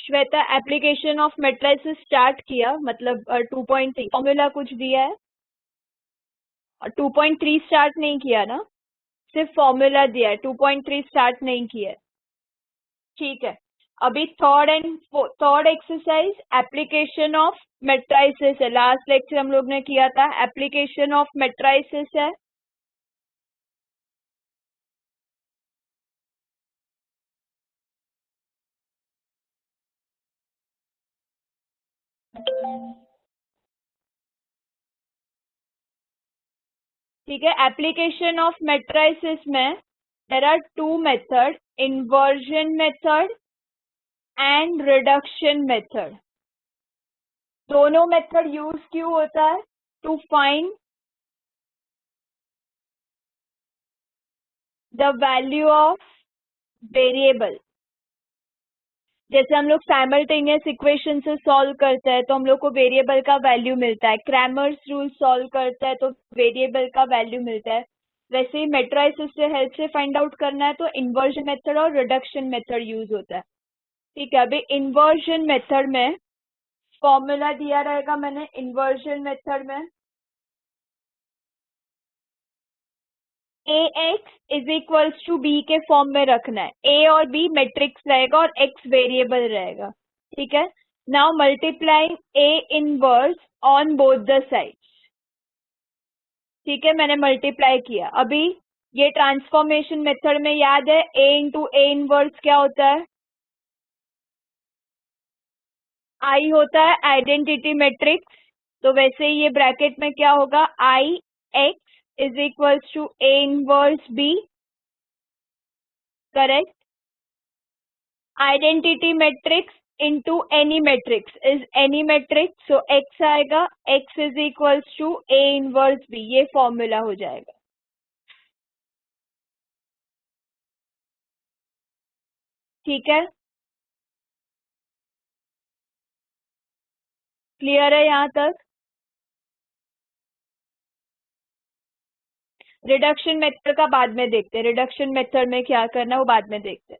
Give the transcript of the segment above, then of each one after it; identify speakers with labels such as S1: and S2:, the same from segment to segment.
S1: Shweta application of matrices start किया, मतलब 2.3 formula कुछ दिया है, 2.3 स्टार्ट नहीं किया ना, सिर्फ फॉर्मूला दिया है, 2.3 स्टार्ट नहीं किया है। ठीक है, अभी third exercise application of matrices है। लास्ट लेक्चर हम लोग ने किया था, एप्लीकेशन ऑफ मैट्रिसेस है। ठीक है, एप्लीकेशन ऑफ मैट्रिसेस में there are two method, inversion method and reduction method. दोनों मेथड यूज क्यों होता है? To find the value of variable. जैसे हम लोग साइमल्टेनियस इक्वेशन से सॉल्व करते हैं तो हम लोग को वेरिएबल का वैल्यू मिलता है, क्रैमर्स रूल सॉल्व करते हैं तो वेरिएबल का वैल्यू मिलता है। वैसे ही मैट्रिसेस से हेल्प से फाइंड आउट करना है तो इन्वर्जन मेथड और रिडक्शन मेथड यूज होता है। ठीक है, अभी इन्वर्जन मेथड में फॉर्मूला दिया रहेगा, मैंने इन्वर्जन मेथड में ax is equals to B के फॉर्म में रखना है। a और b मैट्रिक्स रहेगा और x वेरिएबल रहेगा। ठीक है, now multiplying a inverse on both the sides. ठीक है, मैंने मल्टीप्लाई किया। अभी ये ट्रांसफॉर्मेशन मेथड में याद है a इंटू ए इनवर्स क्या होता है? I होता है आइडेंटिटी मैट्रिक्स, तो वैसे ही ये ब्रैकेट में क्या होगा, I x is equals to a inverse b। Correct, identity matrix into any matrix is any matrix, so x आएगा, x is equals to a inverse b, ये फॉर्मूला हो जाएगा। ठीक है, क्लियर है यहाँ तक? रिडक्शन मेथड का बाद में देखते हैं, रिडक्शन मेथड में क्या करना है वो बाद में देखते हैं।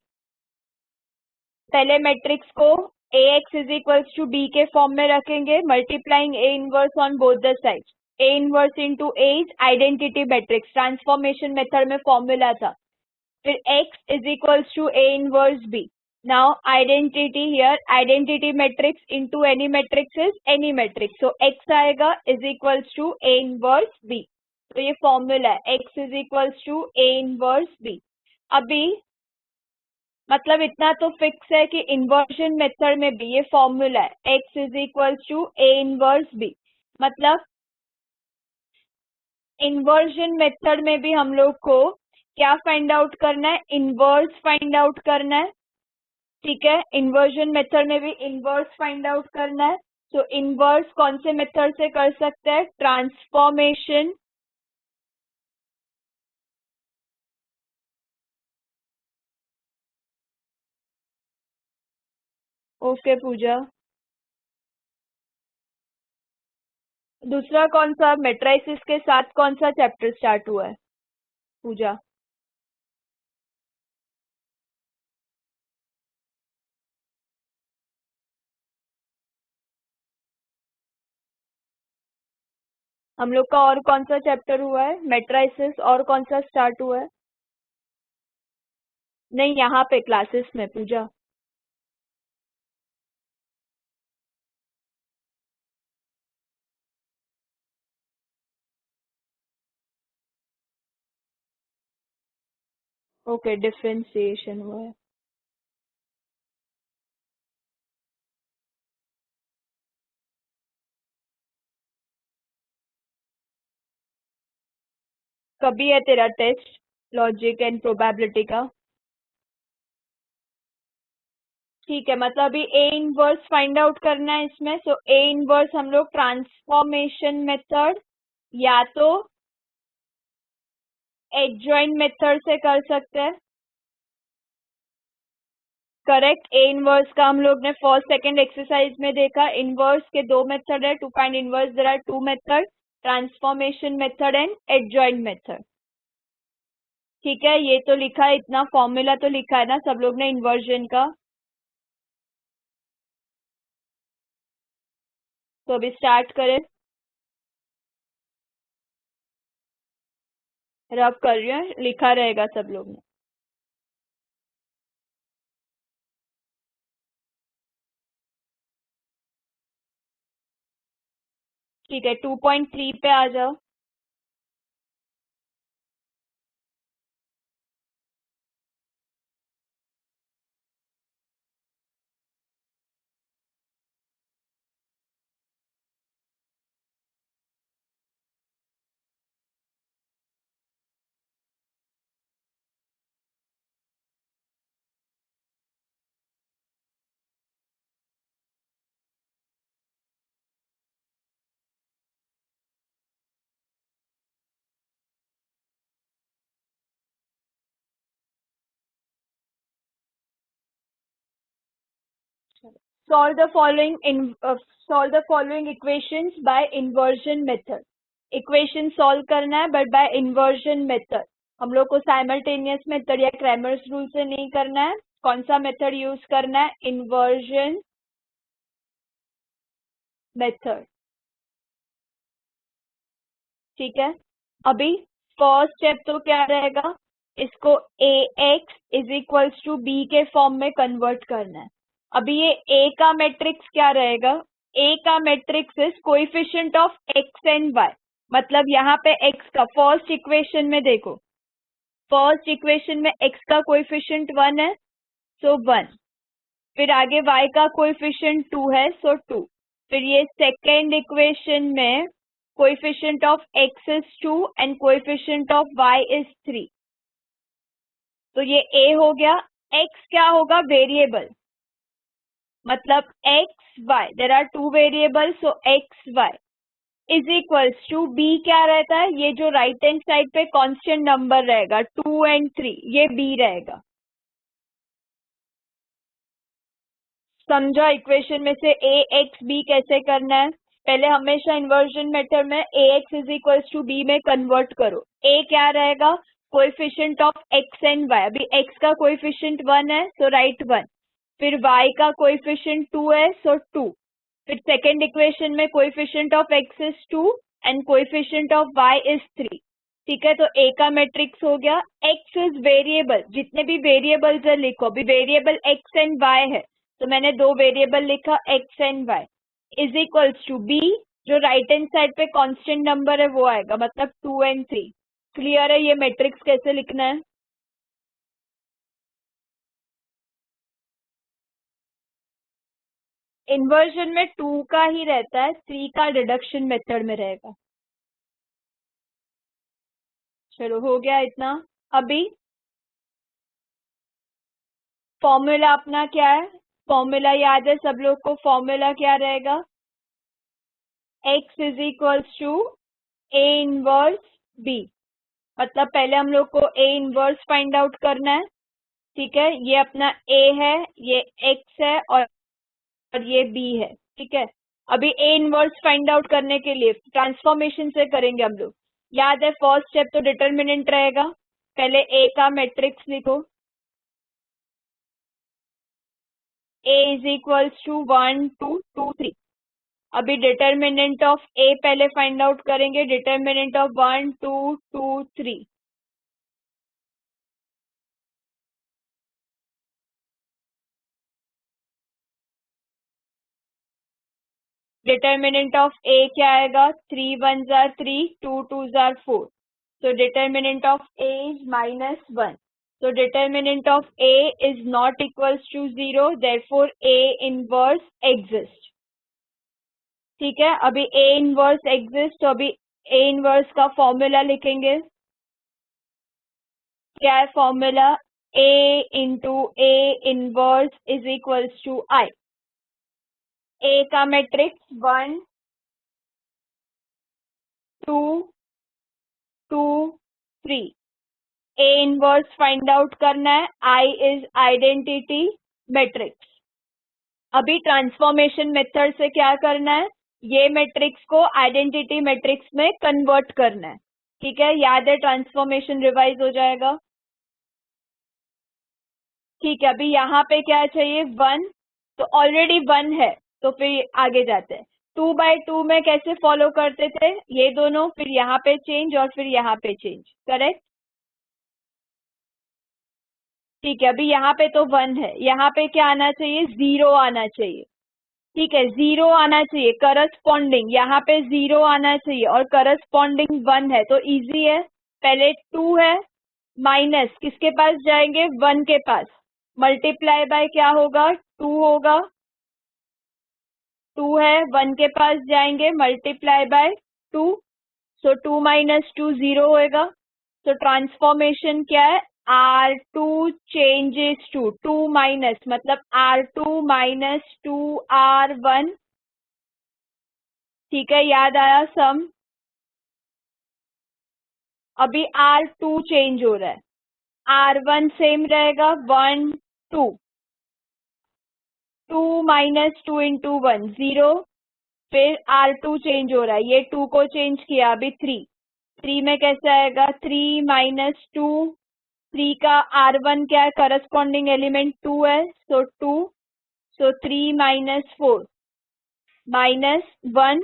S1: पहले मैट्रिक्स को ax is equals to b के फॉर्म में रखेंगे, multiplying a inverse on both the sides. a inverse into a is identity matrix, transformation method में फॉर्मूला था। फिर x is equals to a inverse b। Now identity here, identity matrix into any matrix is any matrix, so x आएगा is equals to a inverse b। तो ये formula है, x is equals to a inverse b। अभी मतलब इतना तो fix है कि इन्वर्जन मेथड में भी ये फॉर्मूला है, x is equals to a inverse b। मतलब इन्वर्जन मेथड में भी हम लोग को क्या फाइंड आउट करना है? इनवर्स फाइंड आउट करना है। ठीक है, इन्वर्जन मेथड में भी इनवर्स फाइंड आउट करना है। तो इनवर्स कौन से मेथड से कर सकते हैं? ट्रांसफॉर्मेशन। ओके पूजा, दूसरा कौन सा मैट्रिसेस के साथ कौन सा चैप्टर स्टार्ट हुआ है पूजा? हम लोग का और कौन सा चैप्टर हुआ है मैट्रिसेस, और कौन सा स्टार्ट हुआ है? नहीं, यहाँ पे क्लासेस में पूजा। ओके, डिफरेंशिएशन हुआ है। कभी है तेरा टेस्ट लॉजिक एंड प्रोबेबिलिटी का? ठीक है, मतलब अभी ए इनवर्स फाइंड आउट करना है इसमें। सो ए इनवर्स हम लोग ट्रांसफॉर्मेशन मेथड या तो एडजॉइंट मेथड से कर सकते हैं। करेक्ट, ए इनवर्स का हम लोग ने फर्स्ट सेकंड एक्सरसाइज में देखा, इनवर्स के दो मेथड है, to find inverse there are two method, transformation method and adjoint method. ठीक है, ये तो लिखा है, इतना फॉर्मूला तो लिखा है ना सब लोग ने इन्वर्जन का। तो अभी स्टार्ट करें। रब कर रही हूँ, लिखा रहेगा सब लोग ने। ठीक है, 2.3 पे आ जाओ। Solve the following solve the following equations by inversion method. Equation solve करना है बट बाय इन्वर्जन मेथड। हम लोग को साइमल्टेनियस मेथड या क्रैमर्स रूल से नहीं करना है। कौन सा मेथड यूज करना है? Inversion method. ठीक है, अभी फर्स्ट स्टेप तो क्या रहेगा? इसको A X is equals to B के फॉर्म में कन्वर्ट करना है। अभी ये ए का मैट्रिक्स क्या रहेगा? ए का matrix is coefficient of X and Y. मतलब यहाँ पे एक्स का फर्स्ट इक्वेशन में देखो, फर्स्ट इक्वेशन में एक्स का कोएफिशिएंट 1 है, सो 1। फिर आगे y का कोएफिशिएंट 2 है, सो 2। फिर ये सेकेंड इक्वेशन में coefficient of x is 2 and coefficient of y is 3। तो ये a हो गया। x क्या होगा? वेरिएबल, मतलब x y, there are two variable, so x y is equals to b क्या रहता है? ये जो राइट हैंड साइड पे कांस्टेंट नंबर रहेगा 2 एंड 3, ये b रहेगा। समझो इक्वेशन में से ए एक्स बी कैसे करना है? पहले हमेशा इन्वर्जन मेथड में A X is equals to B में कन्वर्ट करो। ए क्या रहेगा? Coefficient of X and Y. अभी एक्स का कोएफिशिएंट 1 है, सो राइट 1। फिर वाई का कोएफिशिएंट 2 है, सो 2। फिर सेकेंड इक्वेशन में coefficient of X is 2 and coefficient of Y is 3। ठीक है, तो ए का मैट्रिक्स हो गया। एक्स इज वेरिएबल, जितने भी वेरिएबल्स है लिखो। अभी वेरिएबल एक्स एंड वाई है, तो मैंने दो वेरिएबल लिखा X and Y is equals to B, जो राइट हैंड साइड पे कांस्टेंट नंबर है वो आएगा, मतलब 2 एंड 3। क्लियर है ये मैट्रिक्स कैसे लिखना है? इन्वर्जन में 2 का ही रहता है, 3 का डिडक्शन मेथड में रहेगा। चलो हो गया इतना। अभी फॉर्मूला अपना क्या है? फॉर्मूला याद है सब लोग को? फॉर्मूला क्या रहेगा? x is equals to A inverse B. मतलब पहले हम लोग को ए इनवर्स फाइंड आउट करना है। ठीक है, ये अपना a है, ये x है और ये b है। ठीक है, अभी a इनवर्स फाइंड आउट करने के लिए ट्रांसफॉर्मेशन से करेंगे हम लोग। याद है फर्स्ट स्टेप तो डिटर्मिनेंट रहेगा। पहले a का मैट्रिक्स लिखो, a इज इक्वल्स टू 1 2 2 3। अभी डिटर्मिनेंट ऑफ a पहले फाइंड आउट करेंगे। Determinant of 1 2 2 3। Determinant of a क्या आएगा? 3 1 jar 3, 2 2 jar 4। So determinant of a is -1. So determinant of a is not equals to 0. Therefore a inverse exists. ठीक है, अभी a inverse exists, तो अभी a inverse का formula लिखेंगे। क्या है formula? a into a inverse is equals to I। a का matrix 1 2 2 3। A inverse find out करना है। I is identity matrix. अभी ट्रांसफॉर्मेशन मेथड से क्या करना है? ये मैट्रिक्स को आइडेंटिटी मैट्रिक्स में कन्वर्ट करना है। ठीक है, याद है ट्रांसफॉर्मेशन रिवाइज हो जाएगा। ठीक है, अभी यहाँ पे क्या चाहिए? 1, तो ऑलरेडी 1 है, तो फिर आगे जाते हैं। 2/2 में कैसे फॉलो करते थे, ये दोनों, फिर यहाँ पे चेंज और फिर यहाँ पे चेंज, करेक्ट। ठीक है, अभी यहाँ पे तो 1 है, यहाँ पे क्या आना चाहिए, 0 आना चाहिए। ठीक है, 0 आना चाहिए, करस्पॉन्डिंग यहाँ पे 0 आना चाहिए और करस्पॉन्डिंग 1 है, तो इजी है। पहले 2 है, माइनस किसके पास जाएंगे, 1 के पास, मल्टीप्लाई बाय क्या होगा, 2 होगा। 2 है, 1 के पास जाएंगे, मल्टीप्लाई बाय 2, सो 2 माइनस 2 0 होएगा। तो ट्रांसफॉर्मेशन क्या है, R2 चेंजेस टू 2 माइनस, मतलब R2 माइनस 2R1। ठीक है, याद आया सम। अभी R2 चेंज हो रहा है, R1 सेम रहेगा, 1 2, 2 माइनस 2 इंटू 1 0, फिर R2 चेंज हो रहा है, ये 2 को चेंज किया, अभी 3 में कैसे आएगा, 3 माइनस 2, 3 का R1 क्या है, करस्पॉन्डिंग एलिमेंट 2 है, so 2, so 3 minus 4 minus 1,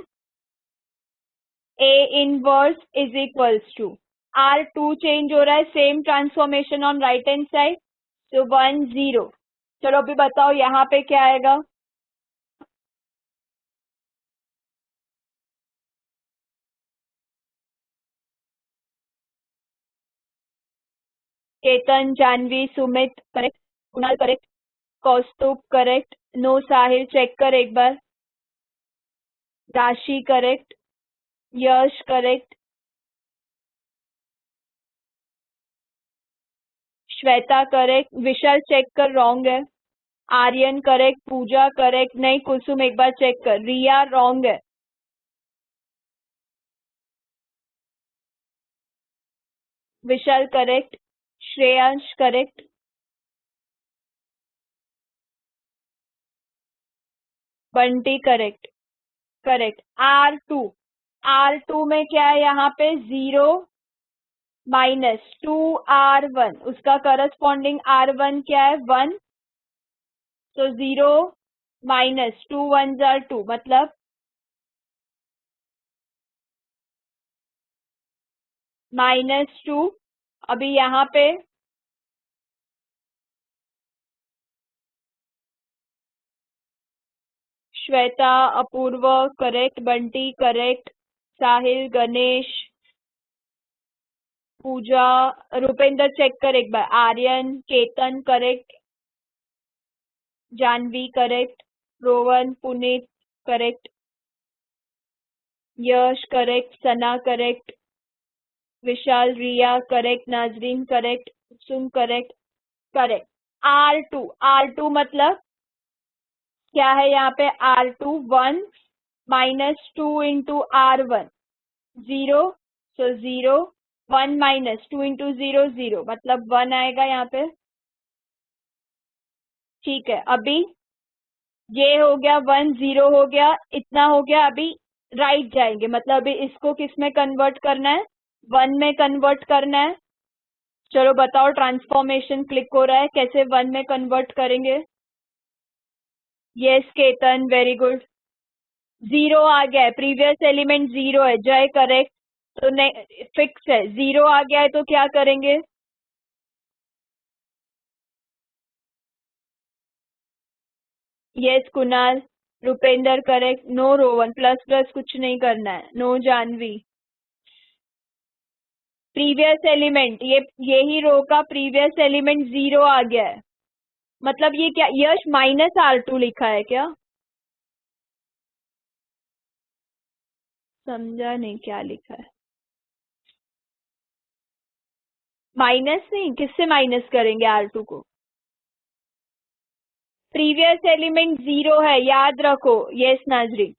S1: A inverse is equals to R2 change हो रहा है, same transformation on right hand side, so 1 0। चलो अभी बताओ यहाँ पे क्या आएगा, Ketan, Janvi, Sumit correct, Kunal correct, Kaustubh correct, no Sahil check कर एक बार, Rashi correct, Yash correct, Shweta correct, Vishal check कर रॉन्ग है, आर्यन करेक्ट, पूजा करेक्ट, नहीं कुसुम एक बार चेक कर, रिया रॉन्ग है, Vishal correct, Shreyansh correct, Bunty correct, correct. R2 में क्या है, यहाँ पे 0 माइनस 2R1, उसका करस्पॉन्डिंग R1 क्या है, 1, तो 0 माइनस 2 1 जार 2, मतलब -2। अभी यहाँ पे Shweta, Apoorv correct, Bunty correct, Sahil, Ganesh, Pooja, Rupendra check कर एक बार, Aryan, Ketan correct, Janvi correct, Rowan, Puneet correct, Yash correct, Sana correct, Vishal, Riya correct, Nazreen correct, सुम करेक्ट, करेक्ट। R2 मतलब क्या है, यहाँ पे R2 1 minus 2 into R1 0, so 0, 1 minus 2 into 0 0, मतलब 1 आएगा यहाँ पे। ठीक है, अभी ये हो गया, 1 0 हो गया, इतना हो गया, अभी राइट जाएंगे, मतलब अभी इसको किस में कन्वर्ट करना है, 1 में कन्वर्ट करना है। चलो बताओ, ट्रांसफॉर्मेशन क्लिक हो रहा है, कैसे 1 में कन्वर्ट करेंगे। यस केतन, वेरी गुड, 0 आ गया है, प्रीवियस एलिमेंट 0 है, जय करेक्ट, तो नहीं फिक्स है, 0 आ गया है तो क्या करेंगे, yes Kunal, Rupendra correct, no Rowan, plus plus कुछ नहीं करना है, नो जानवी, प्रीवियस एलिमेंट, यही रो का प्रीवियस एलिमेंट 0 आ गया है, मतलब ये क्या, यश -R2 लिखा है क्या, समझा नहीं क्या लिखा है, माइनस नहीं, किससे माइनस करेंगे R2 को, प्रीवियस एलिमेंट 0 है, याद रखो, यस नाजरीन,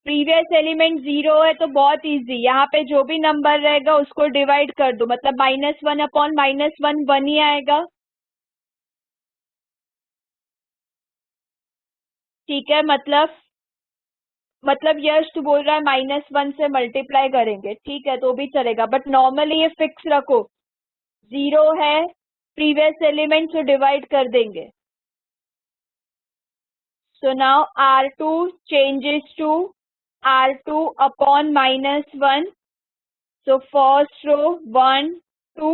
S1: प्रीवियस एलिमेंट 0 है तो बहुत इजी, यहाँ पे जो भी नंबर रहेगा उसको डिवाइड कर दो, मतलब -1 अपॉन -1 1 ही आएगा। ठीक है, मतलब यश तू बोल रहा है -1 से मल्टीप्लाई करेंगे, ठीक है तो भी चलेगा, बट नॉर्मली ये फिक्स रखो, 0 है, प्रीवियस एलिमेंट से डिवाइड कर देंगे। So now R2 changes to R2 upon -1. So first row 1 2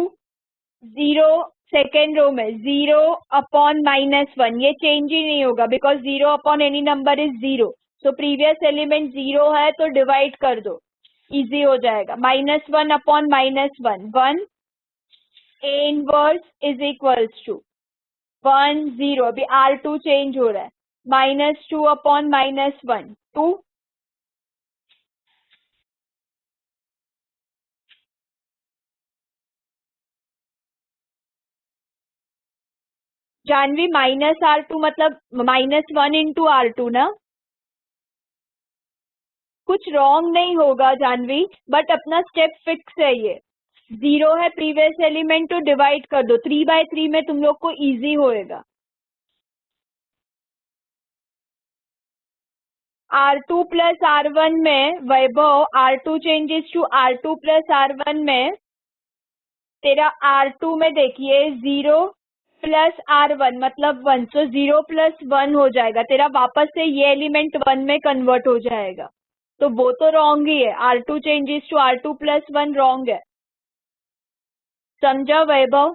S1: 0, second row में 0 अपॉन -1. ये चेंज ही नहीं होगा because 0 upon any number is 0. So previous element 0 है तो डिवाइड कर दो, इजी हो जाएगा. -1 upon -1 1. A inverse is equals to 1 0. अभी R2 चेंज हो रहा है. -2 अपॉन -1 2. जानवी -R2 मतलब -1 इंटू R2 ना. कुछ रॉन्ग नहीं होगा जानवी, बट अपना स्टेप फिक्स है. ये 0 है प्रीवियस एलिमेंट तो डिवाइड कर दो. 3/3 में तुम लोग को इजी होएगा. R2 प्लस R1 में वैभव R2 changes to R2 plus R1 में तेरा R2 में देखिए 0 प्लस R1 मतलब 1. सो 0 प्लस 1 हो जाएगा तेरा. वापस से ये एलिमेंट 1 में कन्वर्ट हो जाएगा. तो वो तो रॉन्ग ही है. R2 changes to R2 plus 1 wrong है. समझा वैभव?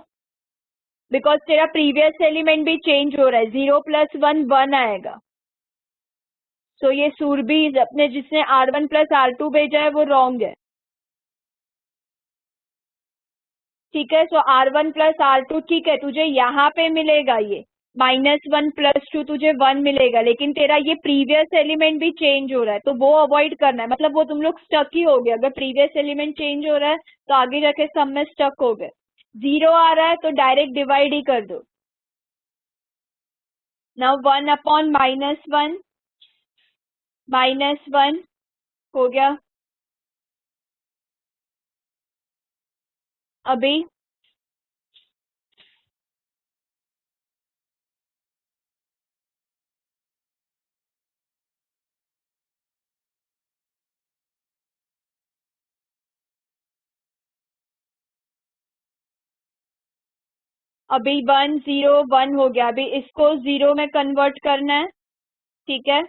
S1: बिकॉज तेरा प्रीवियस एलिमेंट भी चेंज हो रहा है. 0 प्लस 1 1 आएगा. सो ये सूरबी अपने जिसने R1 प्लस R2 भेजा है वो रॉन्ग है. ठीक है. सो R1 प्लस R2 ठीक है, तुझे यहाँ पे मिलेगा ये -1 प्लस 2 तुझे 1 मिलेगा. लेकिन तेरा ये प्रीवियस एलिमेंट भी चेंज हो रहा है तो वो अवॉइड करना है. मतलब वो तुम लोग स्टक ही हो गए. अगर प्रीवियस एलिमेंट चेंज हो रहा है तो आगे जाके सब में स्टक हो गए. 0 आ रहा है तो डायरेक्ट डिवाइड ही कर दो. नाउ 1 अपॉन -1 -1 हो गया. अभी अभी 1 0 1 हो गया. अभी इसको 0 में कन्वर्ट करना है. ठीक है.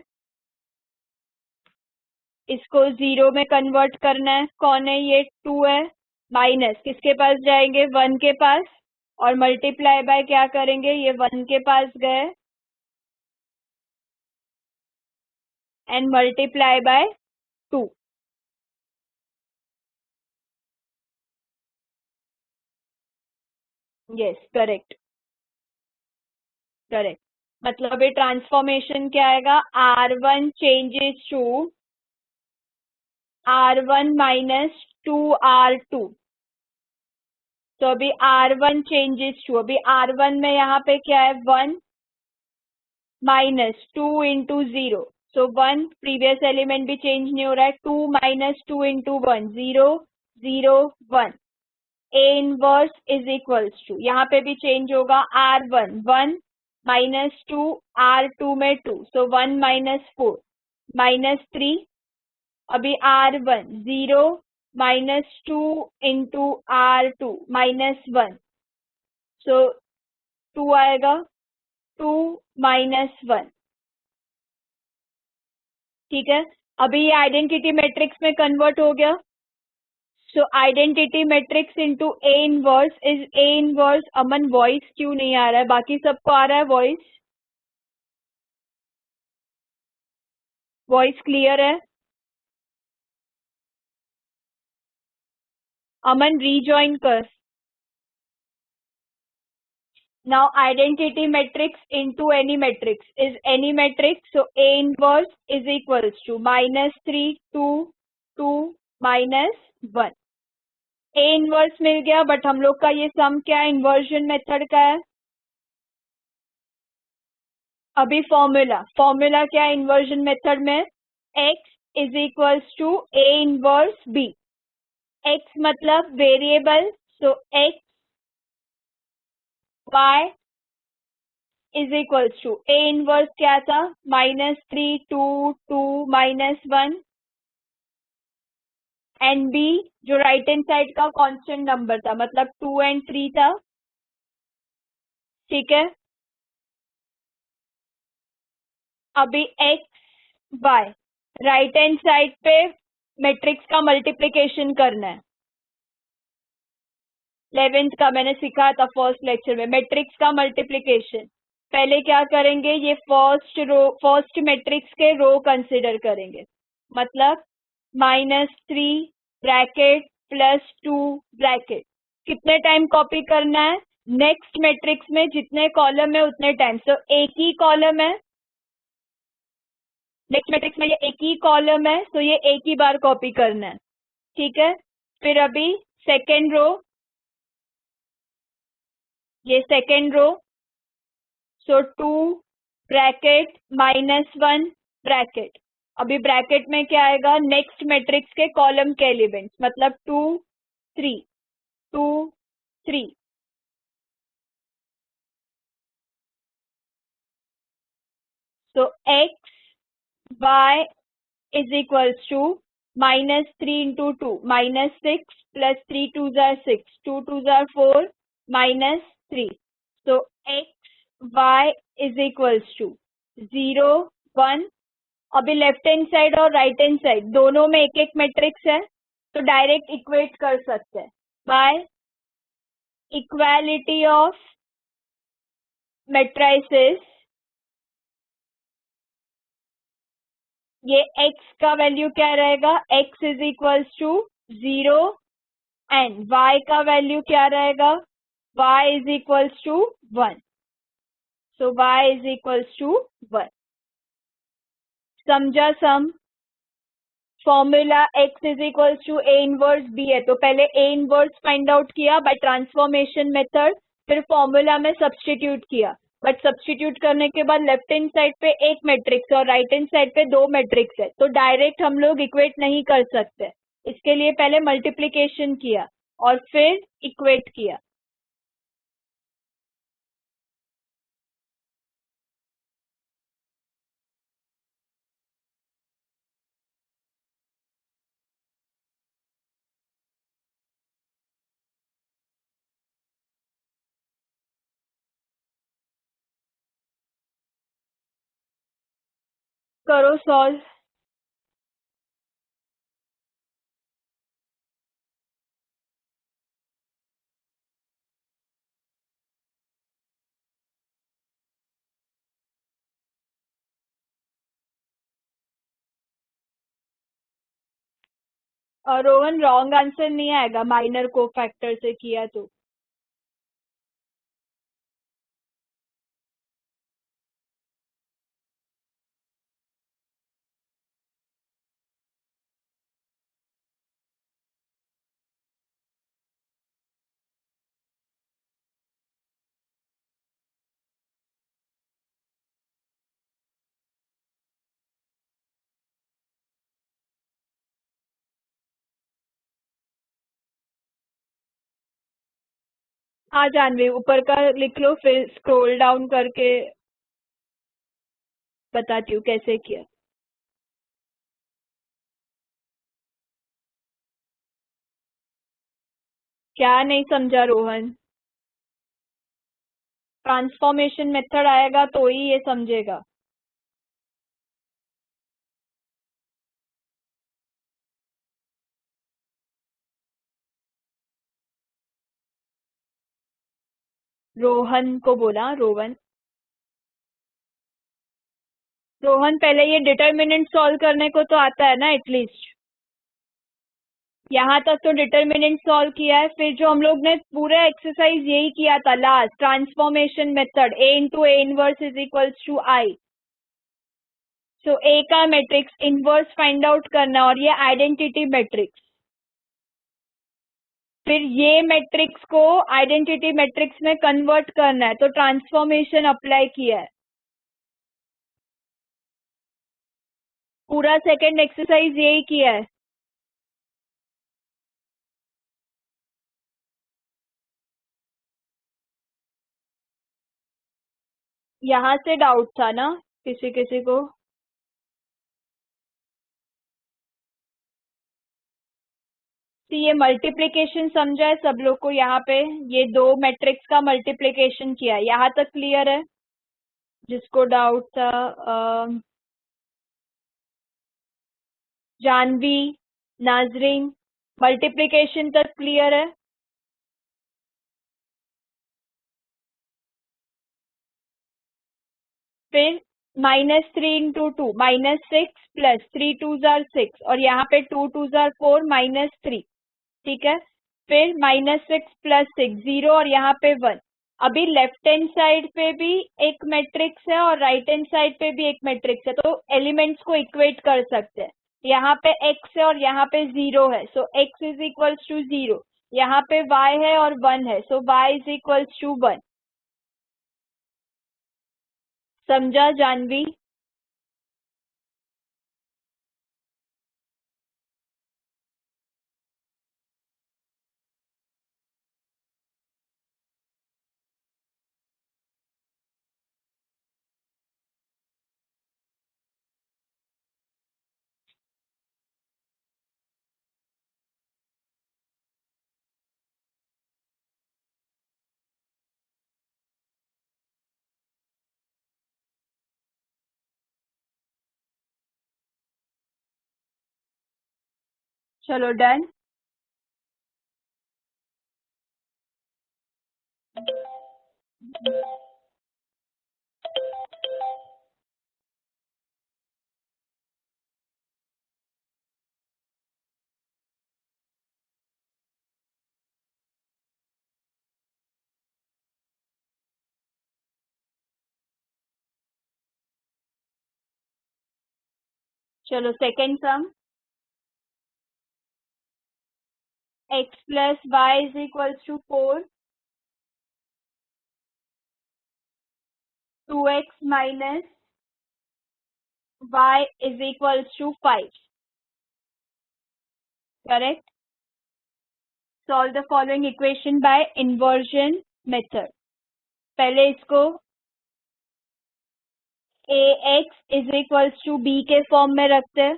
S1: इसको 0 में कन्वर्ट करना है. कौन है ये? 2 है. माइनस किसके पास जाएंगे? 1 के पास. और मल्टीप्लाई बाय क्या करेंगे? ये 1 के पास गए and multiply bye 2. Yes correct correct. मतलब ये ट्रांसफॉर्मेशन क्या आएगा? R1 changes to R1 minus 2R2. तो अभी R1 चेंजेस टू, अभी R1 में यहाँ पे क्या है? 1 minus 2 into 0. So 1 previous element भी चेंज नहीं हो रहा है. 2 minus 2 into 1 0 0 1. A inverse is equals to, यहाँ पे भी चेंज होगा. R1 1 माइनस 2 R2 में 2. सो 1 माइनस 4 -3. अभी R1 0 माइनस 2 इंटू R2 -1. सो 2 आएगा. 2 -1. ठीक है. अभी ये आइडेंटिटी मैट्रिक्स में कन्वर्ट हो गया. सो identity matrix into A inverse is A inverse. Aman voice क्यों नहीं आ रहा है? बाकी सबको आ रहा है वॉइस? वॉइस क्लियर है? अमन रीजॉइन कर. Now identity matrix into any matrix is any matrix. So A inverse is equals to -3 2 2 -1. A inverse मिल गया. बट हम लोग का ये सम क्या है? इन्वर्जन मेथड का है. अभी फॉर्मूला क्या है इन्वर्जन मेथड में? x is equals to A inverse b. x मतलब variable. So x y is equals to A inverse क्या था? -3 2 2 -1. एंड b जो राइट हैंड साइड का कांस्टेंट नंबर था, मतलब 2 एंड 3 था. ठीक है. अभी x y right hand side पे मैट्रिक्स का मल्टीप्लिकेशन करना है। 11th का मैंने सिखाया था फर्स्ट लेक्चर में, मैट्रिक्स का मल्टीप्लिकेशन। पहले क्या करेंगे, ये फर्स्ट मैट्रिक्स के रो कंसिडर करेंगे, मतलब -3 ब्रैकेट +2 ब्रैकेट। कितने टाइम कॉपी करना है, नेक्स्ट मैट्रिक्स में जितने कॉलम है उतने टाइम। तो एक ही कॉलम है, नेक्स्ट मैट्रिक्स में ये एक ही कॉलम है, तो ये एक ही बार कॉपी करना है, ठीक है। फिर अभी सेकेंड रो, ये सेकेंड रो, सो 2 ब्रैकेट -1 ब्रैकेट। अभी ब्रैकेट में क्या आएगा, नेक्स्ट मैट्रिक्स के कॉलम के एलिमेंट्स, मतलब 2 3 2 3। सो x y is equals to -3 into 2 -6 plus 3 2s are 6 2 2s are 4 -3। so x y is equals to 0 1। अभी लेफ्ट हैंड साइड और राइट हैंड साइड दोनों में एक एक मैट्रिक्स है, तो डायरेक्ट इक्वेट कर सकते हैं बाय इक्वालिटी ऑफ मैट्रिसेस। ये x का वैल्यू क्या रहेगा, x is equals to 0 and y का वैल्यू क्या रहेगा, y is equals to 1। So y is equals to 1। समझा सम। Formula x is equals to a inverse b है, तो पहले a इनवर्स फाइंड आउट किया बाय ट्रांसफॉर्मेशन मेथड, फिर फॉर्मूला में सब्स्टिट्यूट किया। बट सब्स्टिट्यूट करने के बाद लेफ्ट हैंड साइड पे एक मैट्रिक्स और राइट हैंड साइड पे दो मैट्रिक्स है, तो डायरेक्ट हम लोग इक्वेट नहीं कर सकते। इसके लिए पहले मल्टीप्लीकेशन किया और फिर इक्वेट किया। करो सॉल्व। और रोहन रॉन्ग आंसर नहीं आएगा, माइनर कोफैक्टर से किया तो। हाँ जानवी, ऊपर का लिख लो, फिर स्क्रॉल डाउन करके बताती हूँ कैसे किया। क्या नहीं समझा रोहन, ट्रांसफॉर्मेशन मेथड आएगा तो ही ये समझेगा। रोहन को बोला, रोहन। रोहन पहले ये डिटर्मिनेंट सॉल्व करने को तो आता है ना एटलीस्ट। यहाँ तक तो डिटर्मिनेंट सॉल्व किया है, फिर जो हम लोग ने पूरा एक्सरसाइज यही किया था last, transformation method, a into A inverse is equals to I. So A का मैट्रिक्स इनवर्स फाइंड आउट करना और ये आइडेंटिटी मैट्रिक्स, फिर ये मैट्रिक्स को आइडेंटिटी मैट्रिक्स में कन्वर्ट करना है, तो ट्रांसफॉर्मेशन अप्लाई किया है। पूरा सेकंड एक्सरसाइज यही किया है। यहाँ से डाउट था ना किसी किसी को। तो ये मल्टीप्लिकेशन समझा है सब लोग को, यहाँ पे ये दो मैट्रिक्स का मल्टीप्लिकेशन किया है, यहाँ तक क्लियर है। जिसको डाउट था जानवी, नाजरीन, मल्टीप्लिकेशन तक क्लियर है? फिर -3 × 2 -6 प्लस 3 2 6 और यहाँ पे 2 2 4 -3, ठीक है। फिर -6 प्लस 6 0 और यहाँ पे 1। अभी लेफ्ट हैंड साइड पे भी एक मैट्रिक्स है और राइट हैंड साइड पे भी एक मैट्रिक्स है, तो एलिमेंट्स को इक्वेट कर सकते हैं। यहाँ पे x है और यहाँ पे 0 है, so x is equals to 0। यहाँ पे y है और 1 है, so y is equals to 1। समझा जानवी? चलो डन। चलो second sum, x plus Y is equals to 4, 2x minus y is equals to 5, correct. Solve the following equation by inversion method. पहले इसको ax is equals to b के form में रखते हैं,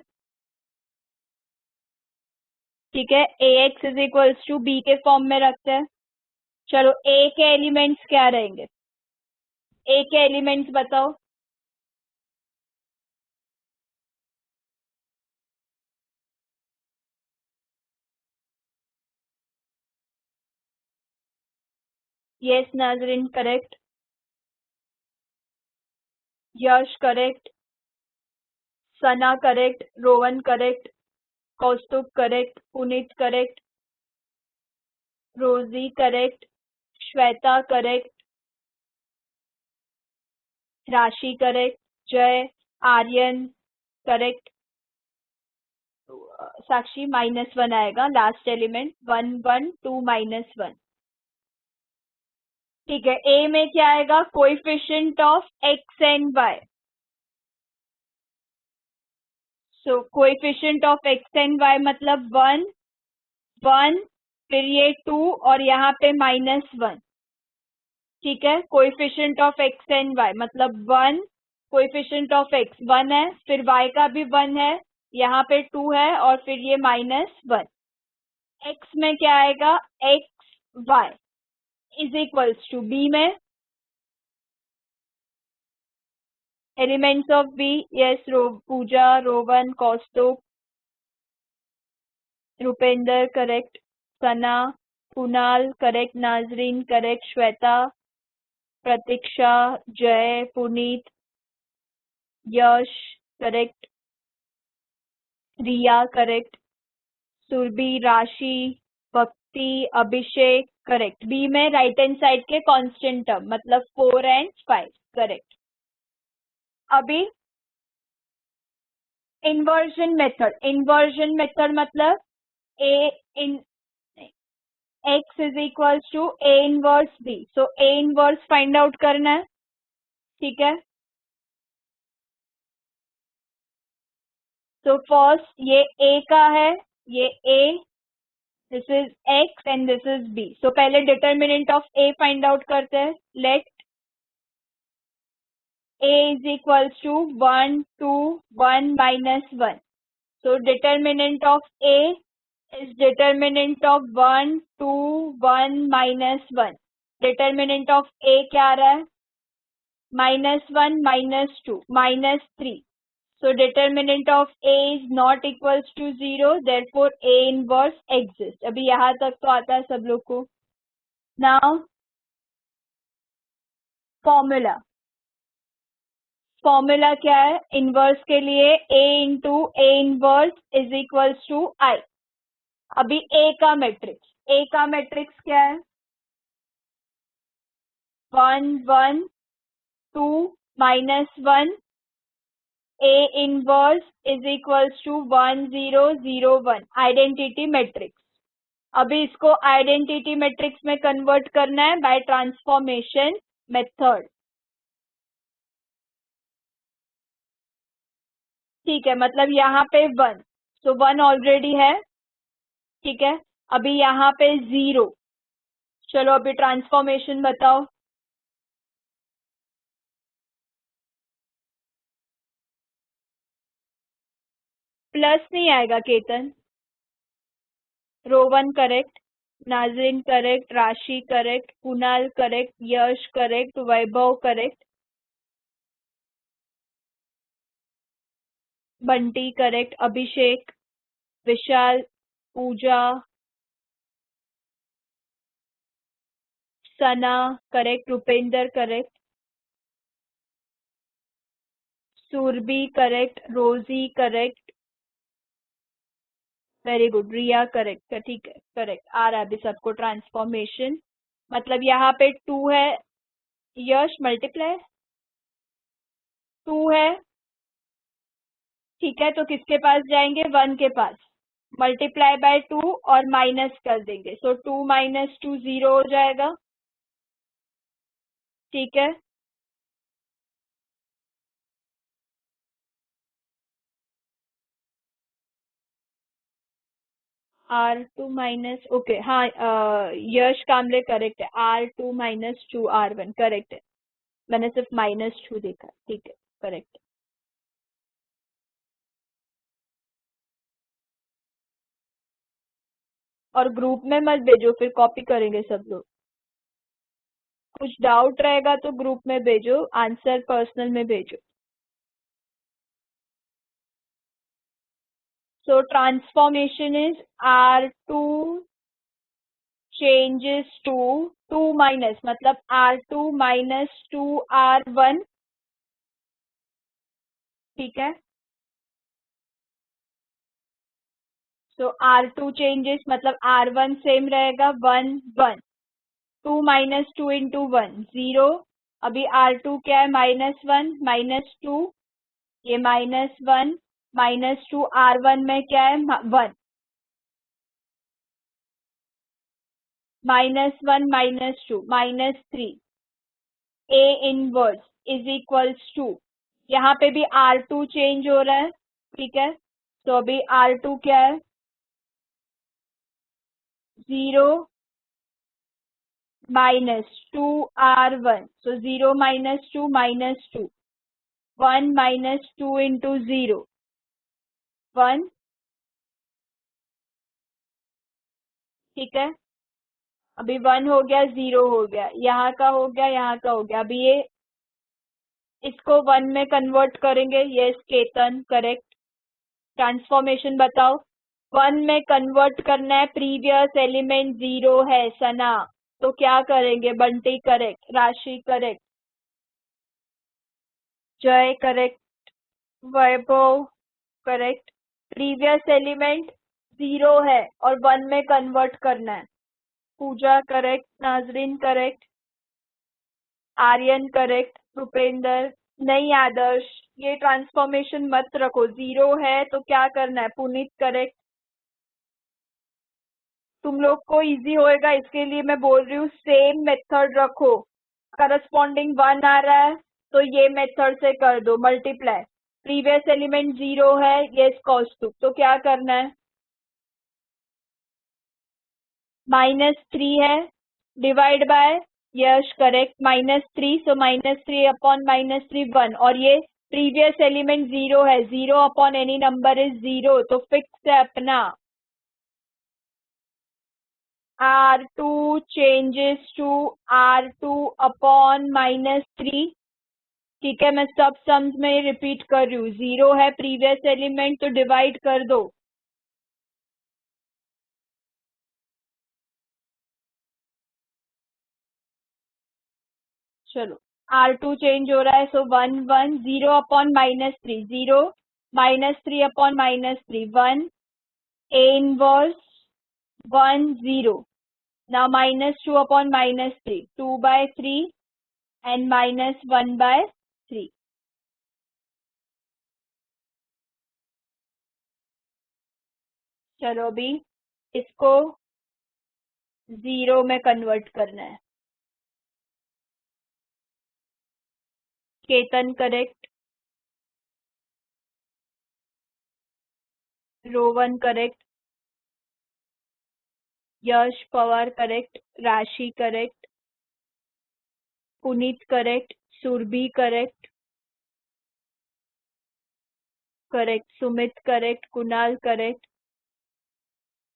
S1: ठीक है। ax is equals to b के form में रखते हैं। चलो a के एलिमेंट्स क्या रहेंगे? a के एलिमेंट्स बताओ। यस नाजरीन, correct. Yash correct, Sana correct, Rowan correct, Kaustubh correct, Puneet correct, Rosy correct, Shweta correct, Rashi correct, जय, आर्यन करेक्ट, साक्षी -1 आएगा लास्ट एलिमेंट, 1 1 2 -1, ठीक है। ए में क्या आएगा? Coefficient of X and Y, so coefficient of X and Y मतलब 1 1, फिर ये 2 और यहाँ पे -1, ठीक है। Coefficient of X and Y मतलब 1, कोएफिशिएंट ऑफ एक्स 1 है, फिर y का भी 1 है, यहाँ पे 2 है और फिर ये -1। x में क्या आएगा? x y is equals to b में elements of b, yes, Pooja, Rowan, Kaustubh, Rupendra correct, Sana, Kunal correct, Nazreen correct, Shweta, Pratiksha, Jay, Puneet, Yash correct, Riya correct, Surabhi, Rashi, Bhakti, Abhishek correct. B में राइट हैंड साइड के कांस्टेंट टर्म मतलब 4 and 5, करेक्ट। अभी इन्वर्जन मेथड मतलब a in x is equals to a inverse b, so a inverse find out करना है, ठीक है। तो फर्स्ट ये a का है, ये a, this is x and this is b, so पहले determinant of a find out करते हैं। Let a is equals to 1 2 1 -1, so determinant of a is determinant of 1 2 1 -1, determinant of a क्या आ रहा है? -1 -2 -3, So determinant of A is not equals to 0, therefore A inverse exists. अभी यहाँ तक तो आता है सब लोग को. Now formula. फॉर्मूला क्या है इनवर्स के लिए? A into A inverse is equals to I. अभी A का मैट्रिक्स क्या है? 1 1 2 -1. A inverse is equals to 1 0 0 1. Identity matrix. अभी इसको आइडेंटिटी मैट्रिक्स में कन्वर्ट करना है बाय ट्रांसफॉर्मेशन मेथड. ठीक है, मतलब यहाँ पे 1, तो 1 ऑलरेडी है. ठीक है, अभी यहाँ पे 0. चलो अभी ट्रांसफॉर्मेशन बताओ. प्लस नहीं आएगा Ketan. Rowan correct, Nazreen correct, Rashi correct, Kunal correct, Yash correct, Vaibhav correct, Bunty correct, Abhishek, Vishal, Pooja, Sana correct, Rupendra correct, Surbhi correct, Rosy correct, very good, Riya correct. ठीक है, करेक्ट आ रहा है अभी सबको ट्रांसफॉर्मेशन. मतलब यहाँ पे 2 है. यश मल्टीप्लाई 2 है. ठीक है, तो किसके पास जाएंगे? 1 के पास. मल्टीप्लाई बाय 2 और माइनस कर देंगे. सो 2 - 2 0 हो जाएगा. ठीक है, R2 माइनस, ओके हाँ, यश कामले करेक्ट है. R2 - 2 R1 करेक्ट है. मैंने सिर्फ -2 देखा. ठीक है, करेक्ट. और ग्रुप में मत भेजो, फिर कॉपी करेंगे सब लोग. कुछ डाउट रहेगा तो ग्रुप में भेजो, आंसर पर्सनल में भेजो. So transformation is R2 changes to 2 minus, मतलब R2 - 2 R1. ठीक है, so R2 changes मतलब R1 सेम रहेगा 1 1. 2 - 2 into 1 0. अभी R2 क्या है? -1 -2. ये -1 -2 R1 में क्या है? 1. -1 -2 -3. A inverse is equals to, यहाँ पे भी R2 चेंज हो रहा है. ठीक है, तो अभी R2 क्या है? 0 -2 R1. सो 0 -2 -2. 1 -2 into 0 1. ठीक है, अभी 1 हो गया, 0 हो गया, यहाँ का हो गया, यहाँ का हो गया. अभी ये इसको 1 में कन्वर्ट करेंगे. Yes Ketan correct. ट्रांसफॉर्मेशन बताओ. 1 में कन्वर्ट करना है. प्रीवियस एलिमेंट 0 है सना, तो क्या करेंगे? बंटी करेक्ट, राशि करेक्ट, जय correct, Vaibhav correct. Previous element 0 है और 1 में कन्वर्ट करना है. पूजा correct, Nazreen correct, Aryan correct, Rupendra. नहीं आदर्श, ये ट्रांसफॉर्मेशन मत रखो. 0 है तो क्या करना है? पुनीत करेक्ट. तुम लोग को इजी होएगा इसके लिए मैं बोल रही हूँ, सेम मेथड रखो. करस्पॉन्डिंग 1 आ रहा है तो ये मेथड से कर दो मल्टीप्लाई. प्रीवियस एलिमेंट 0 है, ये कॉस2, तो क्या करना है? -3 है, divide by, Yash correct, -3. So -3 upon -3 1. और ये प्रीवियस एलिमेंट 0 है, 0 अपॉन एनी नंबर इज 0, तो फिक्स है अपना. R2 changes to R2 upon -3. ठीक है, मैं सब सम्स में रिपीट कर रही हूँ. 0 है प्रीवियस एलिमेंट तो डिवाइड कर दो. चलो R2 चेंज हो रहा है, सो 1 1 0 upon -3 0 -3 upon -3 1 A inverse 1 0. Now -2 upon -3 2 by 3 and -1 by 3. चलो अभी इसको 0 में कन्वर्ट करना है. Ketan correct, Rowan correct, Yash Pawar correct, Rashi correct, Puneet correct, Surbhi correct, Sumit correct, Kunal correct,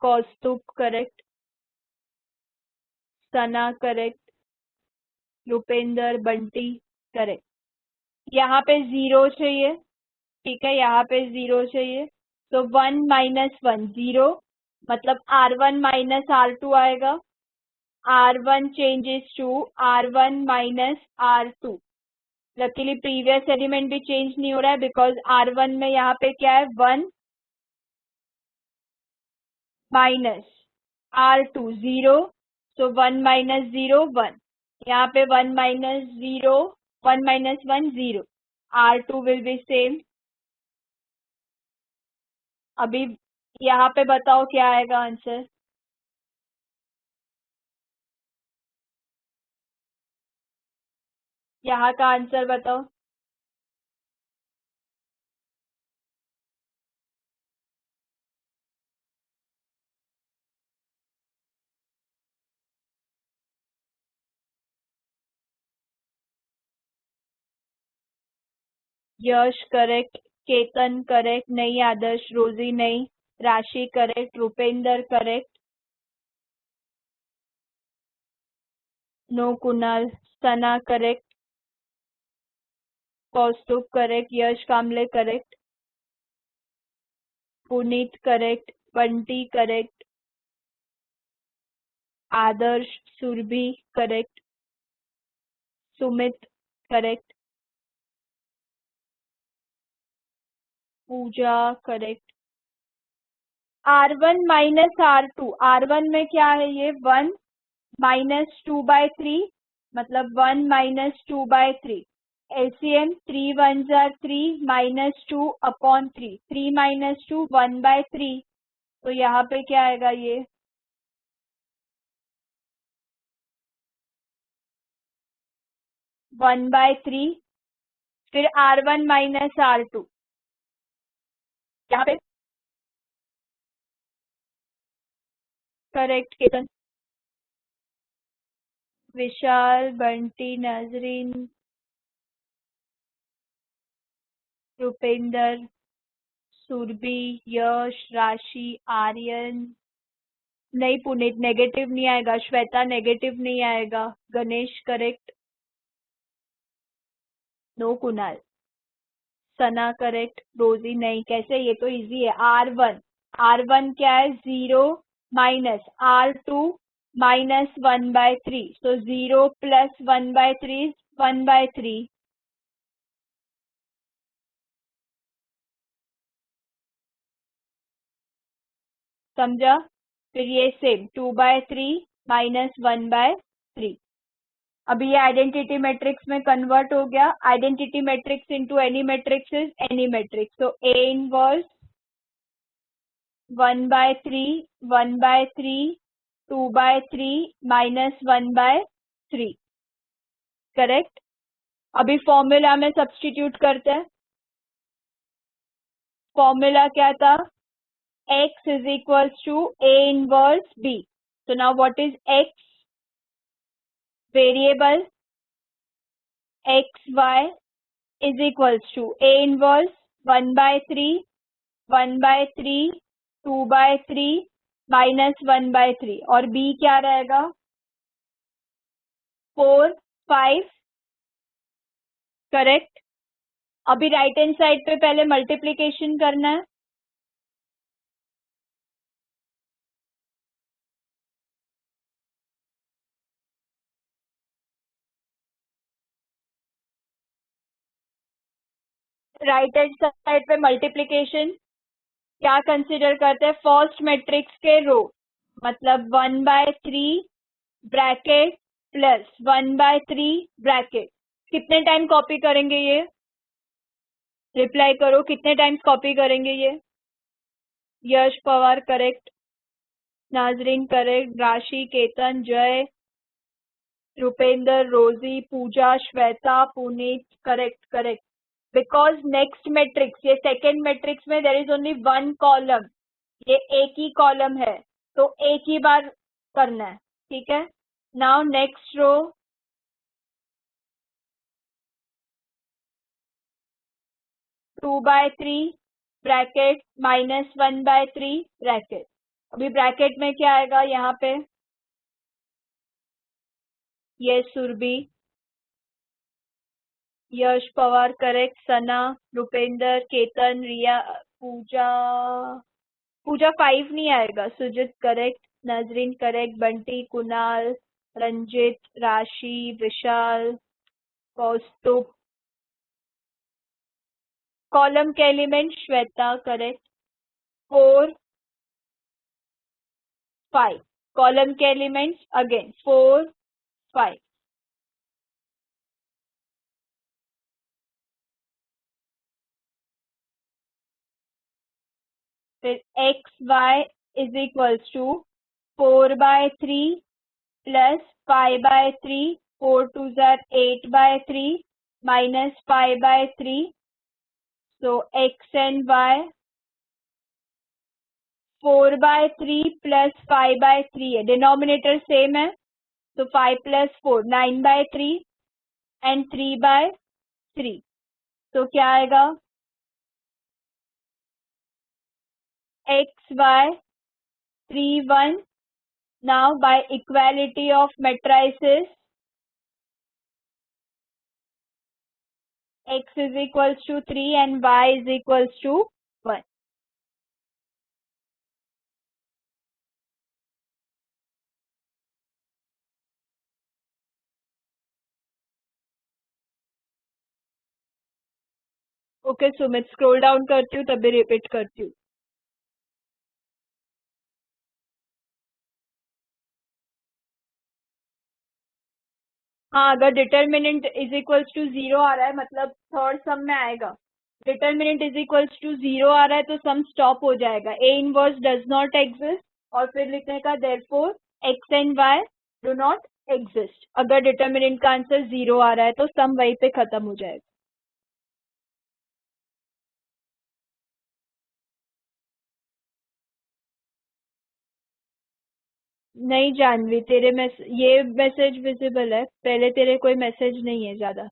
S1: Kaustubh correct, Sana correct, Rupendra Bunty correct. यहाँ पे 0 चाहिए. ठीक है, यहाँ पे 0 चाहिए. तो 1 - 1 0, मतलब R1 - R2 आएगा. R1 changes to R1 minus R2. Luckily previous element भी चेंज नहीं हो रहा है बिकॉज R1 में यहाँ पे क्या है 1 माइनस R2 0. सो 1 - 0 1. यहाँ पे 1 - 0 1 - 1 0. R2 will be same. अभी यहाँ पे बताओ क्या आएगा आंसर. यहाँ का आंसर बताओ. यश करेक्ट, केतन करेक्ट नहीं, आदर्श रोजी नहीं, Rashi correct, Rupendra correct, no Kunal, Sana correct, Kaustubh correct, Yash Kamble correct, Puneet correct, Bunty correct, Adarsh Surbhi correct, Sumit correct, Pooja correct. R1 - R2, R1 में क्या है ये 1 -2/3, मतलब 1 -2/3. LCM 3 1s are 3 -2 upon 3 3 - 2 1/3. तो यहाँ पे क्या आएगा ये 1/3. फिर R1 - R2 यहाँ पे करेक्ट. केतन, विशाल, बंटी, नजरीन, रुपेंद्र, सुरभि, यश, राशि, आर्यन नहीं, पुनीत नेगेटिव नहीं आएगा, श्वेता नेगेटिव नहीं आएगा, Ganesh correct, no Kunal, Sana correct, रोजी नहीं. कैसे, ये तो इजी है. R1 क्या है 0 माइनस R2 -1/3. So 0 + 1/3 is 1/3. समझा. फिर ये सेम 2/3 - 1/3. अभी ये आइडेंटिटी मैट्रिक्स में कन्वर्ट हो गया. Identity matrix into any matrix is any matrix. तो A इनवर्स 1/3 1/3 2/3 -1/3. करेक्ट. अभी फॉर्मूला में सब्स्टिट्यूट करते हैं. फॉर्मूला क्या था, x is equals to A inverse B. So now what is x? Variable xy is equals to A inverse 1/3 1/3 2/3 -1/3. और B क्या रहेगा 4 5 करेक्ट। अभी राइट हैंड साइड पे पहले मल्टीप्लीकेशन करना है। राइट हैंड साइड पे मल्टीप्लीकेशन क्या कंसिडर करते हैं? फर्स्ट मैट्रिक्स के रो, मतलब 1/3 ब्रैकेट प्लस 1/3 ब्रैकेट। कितने टाइम कॉपी करेंगे ये? रिप्लाई करो, कितने टाइम्स कॉपी करेंगे ये? Yash Pawar correct, Nazreen correct, Rashi, Ketan, Jay, Rupendra, Rosy, Pooja, Shweta, Puneet correct correct. Because next matrix, ये सेकेंड मैट्रिक्स में there is only one column, ये एक ही कॉलम है, तो एक ही बार करना है, ठीक है। Now next row, 2/3 bracket minus 1/3 bracket. अभी ब्रैकेट में क्या आएगा यहाँ पे? ये सुरभि, यश पवार करेक्ट, सना, रुपेंद्र, केतन, रिया, पूजा, पूजा 5 नहीं आएगा, Sujit correct, Nazreen correct, Bunty, Kunal, Ranjit, Rashi, Vishal, Kaustubh. Column के एलिमेंट श्वेता करेक्ट, 4 5। कॉलम के एलिमेंट्स अगेन 4 5। फिर x y is equals to 4/3 plus 5/3, 4 2 8/3 minus 5/3। So x and y 4/3 plus 5/3 है, डिनोमिनेटर सेम है, तो 5 प्लस 4 9/3 एंड 3/3। तो क्या आएगा? X y 3 1। Now by equality of matrices, x is equals to 3 and y is equals to 1. Okay Sumit, scroll down करती हूँ तभी repeat करती हूँ। हाँ, अगर डिटर्मिनेंट इज इक्वल्स टू 0 आ रहा है, मतलब थर्ड सम में आएगा, डिटर्मिनेंट इज इक्वल्स टू 0 आ रहा है तो सम स्टॉप हो जाएगा, A inverse does not exist, और फिर लिखने का therefore x and why do not exist. अगर डिटर्मिनेंट का आंसर 0 आ रहा है तो सम वहीं पे खत्म हो जाएगा। नहीं जानवी, तेरे ये मैसेज विजिबल है, पहले तेरे कोई मैसेज नहीं है ज्यादा।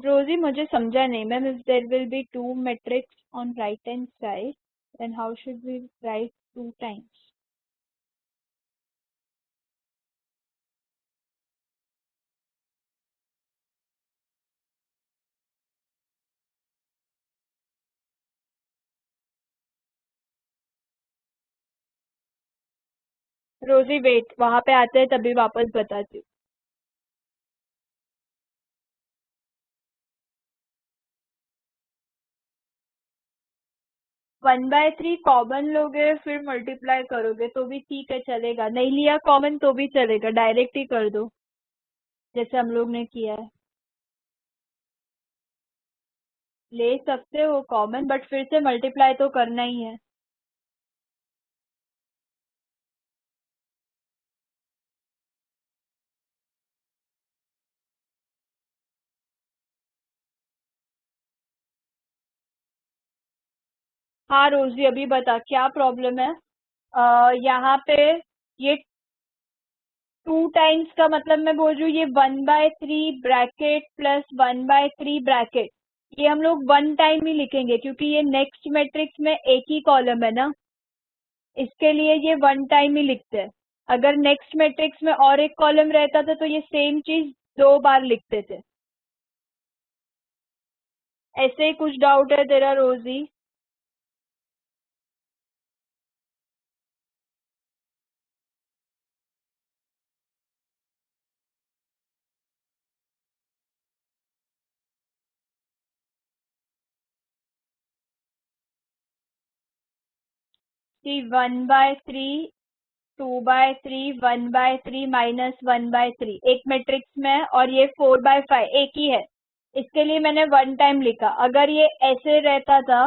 S1: रोजी मुझे समझा नहीं ma'am, if there will be two matrix on right hand side then how should we write 2 times? Rosy wait, वहां पे आते हैं तभी वापस बताती हूँ। 1/3 कॉमन लोगे फिर मल्टीप्लाई करोगे तो भी ठीक है, चलेगा। नहीं लिया कॉमन तो भी चलेगा, डायरेक्ट ही कर दो जैसे हम लोग ने किया है। ले सकते हो कॉमन, बट फिर से मल्टीप्लाई तो करना ही है। हाँ रोजी, अभी बता क्या प्रॉब्लम है। यहाँ पे ये 2 टाइम्स का मतलब मैं बोल रही हूँ, ये 1/3 ब्रैकेट प्लस 1/3 ब्रैकेट, ये हम लोग वन टाइम ही लिखेंगे क्योंकि ये नेक्स्ट मैट्रिक्स में एक ही कॉलम है ना, इसके लिए ये वन टाइम ही लिखते हैं। अगर नेक्स्ट मैट्रिक्स में और एक कॉलम रहता था तो ये सेम चीज दो बार लिखते थे। ऐसे ही कुछ डाउट है तेरा रोजी? कि 1/3, 2/3, 1/3 -1/3 एक मैट्रिक्स में है और ये 4/5 एक ही है, इसके लिए मैंने वन टाइम लिखा। अगर ये ऐसे रहता था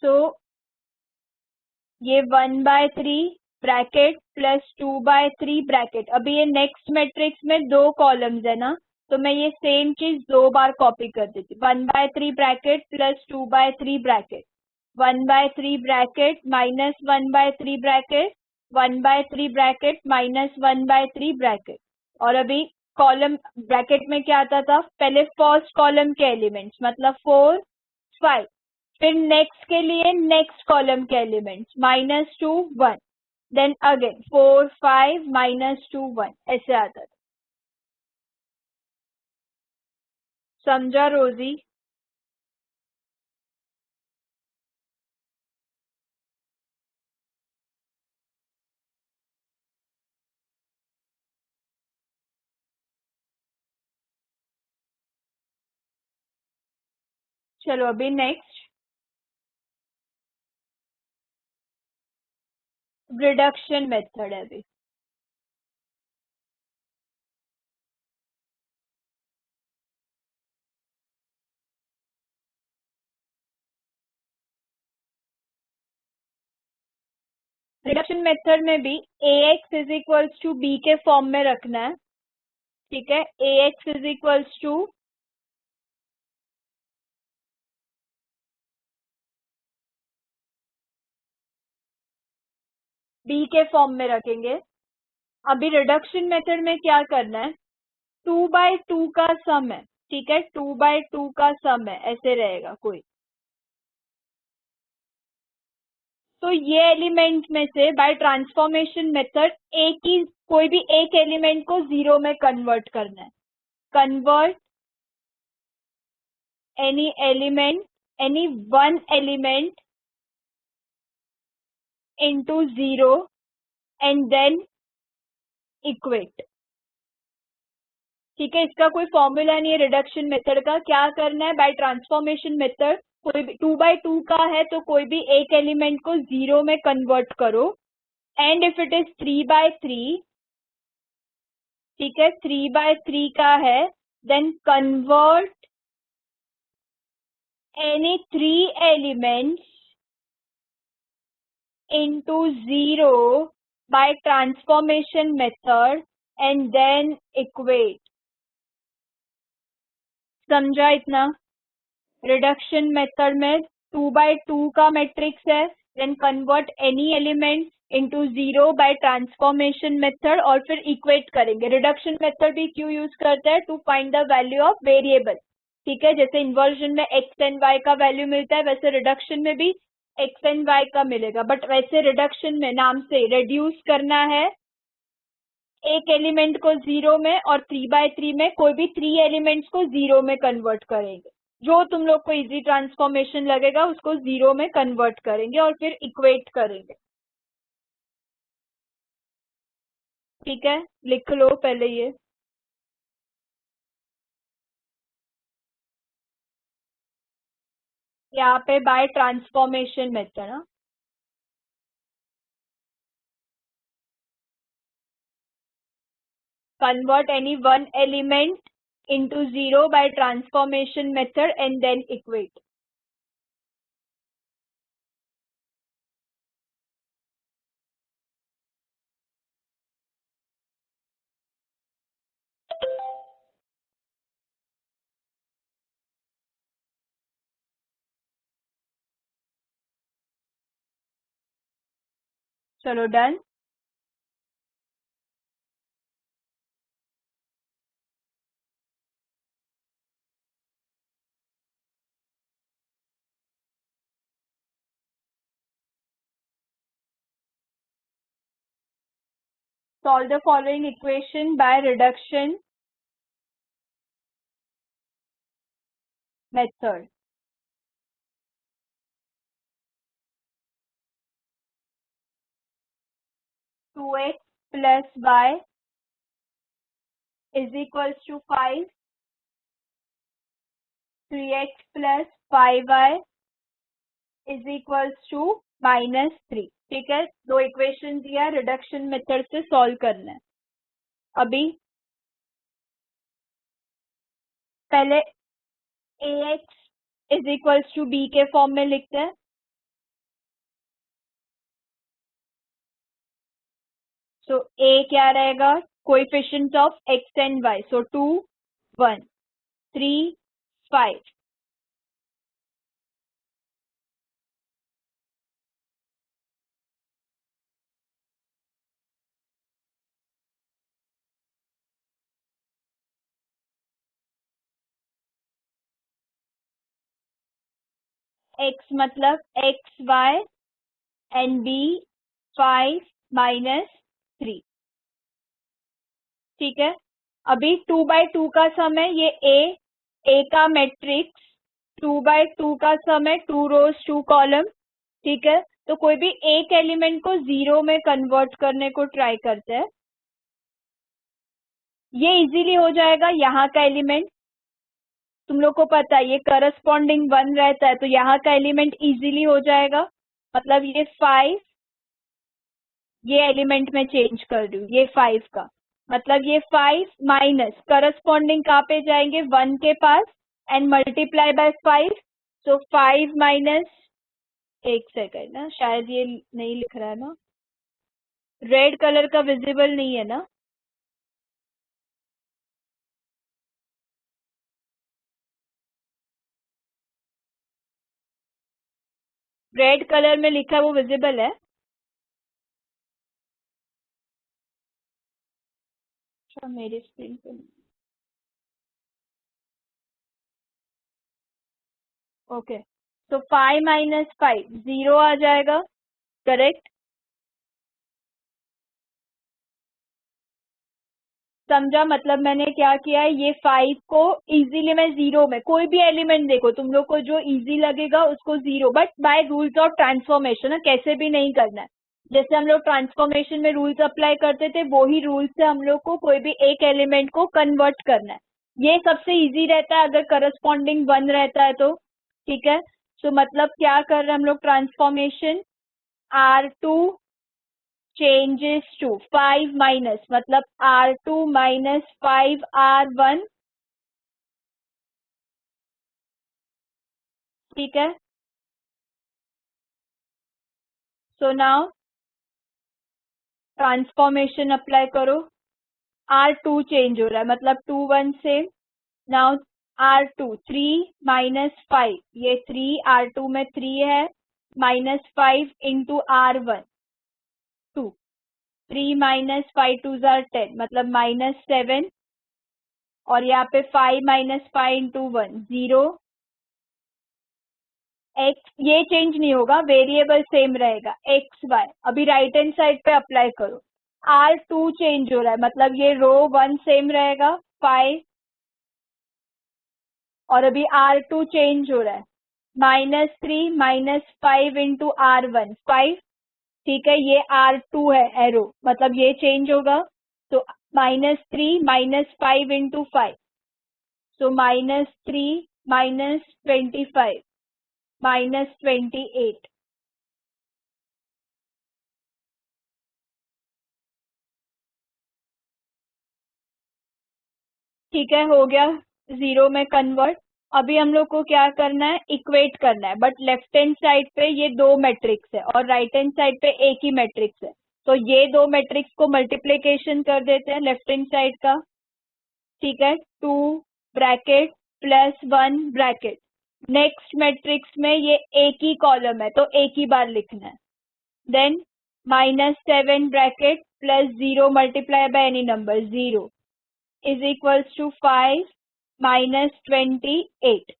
S1: तो ये 1/3 ब्रैकेट प्लस 2/3 ब्रैकेट, अभी ये नेक्स्ट मैट्रिक्स में दो कॉलम्स है ना, तो मैं ये सेम चीज दो बार कॉपी कर देती। 1/3 bracket plus 2/3 bracket, 1/3 bracket minus 1/3 bracket, 1/3 bracket minus 1/3 bracket. और अभी कॉलम ब्रैकेट में क्या आता था, पहले फर्स्ट कॉलम के एलिमेंट्स मतलब 4, 5, फिर नेक्स्ट के लिए नेक्स्ट कॉलम के एलिमेंट्स -2, 1, देन अगेन 4, 5 -2, 1 ऐसे आता था। समझा रोजी? चलो अभी नेक्स्ट रिडक्शन मेथड है। अभी रिडक्शन मेथड में भी ax is equals to B के फॉर्म में रखना है। ठीक है, ax is equals to B के फॉर्म में रखेंगे। अभी रिडक्शन मेथड में क्या करना है, 2/2 का सम है। ठीक है, 2/2 का सम है, ऐसे रहेगा कोई। तो ये एलिमेंट में से बाय ट्रांसफॉर्मेशन मेथड एक ही कोई भी एक एलिमेंट को जीरो में कन्वर्ट करना है। Convert any element, any one element into zero and then equate. ठीक है, इसका कोई फॉर्मूला नहीं है रिडक्शन मेथड का। क्या करना है, बाय ट्रांसफॉर्मेशन मेथड कोई भी 2/2 का है तो कोई भी एक एलिमेंट को जीरो में कन्वर्ट करो, एंड इफ इट इज 3/3, ठीक है 3/3 का है, then convert any three elements into zero by transformation method and then equate। समझा इतना? रिडक्शन मेथड में 2/2 का मैट्रिक्स है, then convert any element into zero by transformation method और फिर इक्वेट करेंगे। रिडक्शन मेथड भी क्यों यूज करते हैं, to find the value of variable. ठीक है, जैसे इन्वर्जन में एक्स एंड वाई का वैल्यू मिलता है, वैसे रिडक्शन में भी एक्स एंड वाई का मिलेगा। बट वैसे रिडक्शन में नाम से रिड्यूस करना है एक एलिमेंट को जीरो में, और 3/3 में कोई भी थ्री एलिमेंट्स को जीरो में कन्वर्ट करेंगे। जो तुम लोग को इजी ट्रांसफॉर्मेशन लगेगा उसको जीरो में कन्वर्ट करेंगे और फिर इक्वेट करेंगे। ठीक है, लिख लो पहले ये। यहाँ पे बाय ट्रांसफॉर्मेशन मेथड ना, convert any one element into zero by transformation method and then equate। चलो done. solve the following equation by reduction method. Two x plus y is equals to 5. 3x plus 5y is equals to -3. ठीक है, दो equation दिया, reduction method से solve करना है. अभी पहले ax is equals to b के फॉर्म में लिखते हैं. सो a क्या रहेगा, coefficient of x and y. So 2 1 3 5. x मतलब x y एंड b 5 -3. ठीक है, अभी 2/2 का समय ये a का मैट्रिक्स 2/2 का समय 2 रोज 2 कॉलम. ठीक है, तो कोई भी एक एलिमेंट को 0 में कन्वर्ट करने को ट्राई करते हैं. ये इजीली हो जाएगा. यहाँ का एलिमेंट तुम लोग को पता है ये करस्पॉन्डिंग 1 रहता है, तो यहाँ का एलिमेंट इजीली हो जाएगा. मतलब ये 5 ये एलिमेंट में चेंज कर रही हूँ, ये 5 का मतलब ये 5 माइनस करस्पॉन्डिंग कहाँ पे जाएंगे 1 के पास and multiply by 5. So 5 minus, एक सेकेंड ना, शायद ये नहीं लिख रहा है ना, रेड कलर का विजिबल नहीं है ना. रेड कलर में लिखा है वो विजिबल है. अच्छा, मेरी स्क्रीन पे ओके. तो 5 माइनस 5 0 आ जाएगा. करेक्ट, समझा. मतलब मैंने क्या किया है, ये 5 को इजीली मैं 0 में कोई भी एलिमेंट देखो तुम लोग को जो इजी लगेगा उसको 0, but by rules of transformation, कैसे भी नहीं करना है. जैसे हम लोग ट्रांसफॉर्मेशन में रूल्स अप्लाई करते थे वही रूल्स से हम लोग को कोई भी एक एलिमेंट को कन्वर्ट करना है. ये सबसे इजी रहता है अगर करस्पॉन्डिंग 1 रहता है तो. ठीक है, सो मतलब क्या कर रहे हैं हम लोग, transformation R2 changes to 5 minus मतलब R2 minus 5 R1. ठीक है, सो नाउ ट्रांसफॉर्मेशन अप्लाई करो. R2 चेंज हो रहा है मतलब 2 1 से. नाउ R2 3 माइनस 5, ये 3 R2 में 3 है, -5 इंटू R1 2. 3 माइनस 5 2 जार 10 मतलब -7. और यहाँ पे 5 माइनस 5 इंटू 1 0. एक्स ये चेंज नहीं होगा, वेरिएबल सेम रहेगा. एक्स वाई अभी राइट हैंड साइड पे अप्लाई करो. R2 चेंज हो रहा है मतलब ये रो 1 सेम रहेगा 5. और अभी R2 चेंज हो रहा है -3 -5 इंटू R1 5. ठीक है, ये R2 है एरो मतलब ये चेंज होगा. तो -3 -5 इंटू 5. सो -3 -25 -28. ठीक है, हो गया 0 में कन्वर्ट. अभी हम लोग को क्या करना है, इक्वेट करना है. बट लेफ्ट हैंड साइड पे ये दो मैट्रिक्स है और राइट हैंड साइड पे एक ही मैट्रिक्स है. तो ये दो मैट्रिक्स को मल्टीप्लीकेशन कर देते हैं लेफ्ट हैंड साइड का. ठीक है, 2 bracket plus 1 bracket. Next matrix में ये एक ही कॉलम है तो एक ही बार लिखना है. Then -7 bracket plus 0 multiply by any number 0 is equals to 5 -28.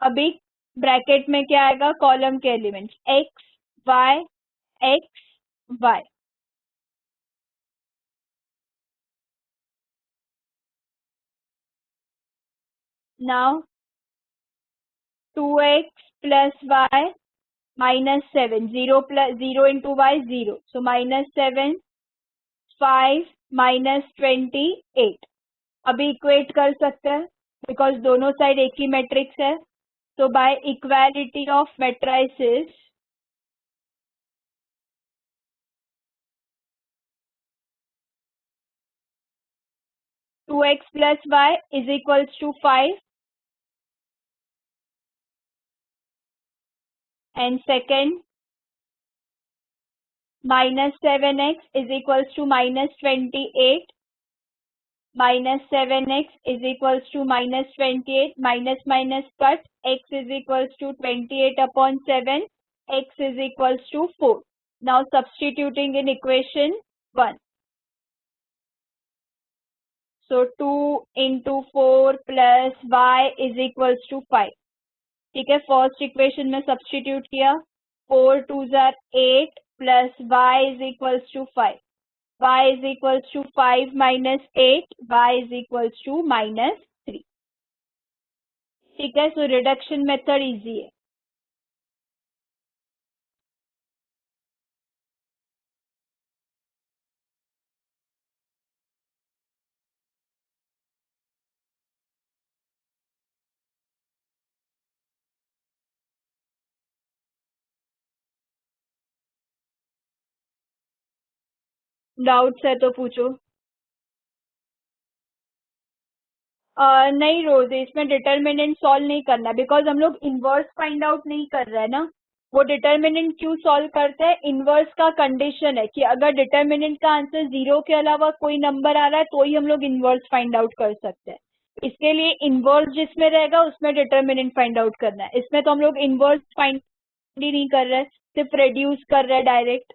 S1: अभी ब्रैकेट में क्या आएगा, कॉलम के elements x y x y. Now 2x plus y minus 7. 0 plus 0 into y 0. So minus 7, 5 minus 28. अभी इक्वेट कर सकते हैं बिकॉज दोनों साइड एक ही मैट्रिक्स है. So by equality of matrices, two x plus y is equals to 5, and second minus 7x is equals to minus 28, minus 7x is equals to minus 28, minus minus cut, x is equals to 28 upon 7, x is equals to 4. Now substituting in equation 1. So 2 into 4 plus y is equals to 5. ठीक है, first equation में substitute किया. 4 2 जार 8 plus y is equals to 5. y is equals to 5 minus 8, y is equals to minus 3. ठीक है, so reduction method easy है. Doubts है तो पूछो. नहीं रोज, इसमें डिटर्मिनेंट सॉल्व नहीं करना बिकॉज हम लोग इनवर्स फाइंड आउट नहीं कर रहे हैं ना. वो डिटर्मिनेंट क्यों सॉल्व करते हैं, इनवर्स का कंडीशन है कि अगर डिटर्मिनेंट का आंसर 0 के अलावा कोई नंबर आ रहा है तो ही हम लोग इनवर्स फाइंड आउट कर सकते हैं. इसके लिए इनवर्स जिसमें रहेगा उसमें डिटर्मिनेंट फाइंड आउट करना है. इसमें तो हम लोग इनवर्स फाइंड ही नहीं कर रहे, सिर्फ रिड्यूस कर रहे हैं डायरेक्ट.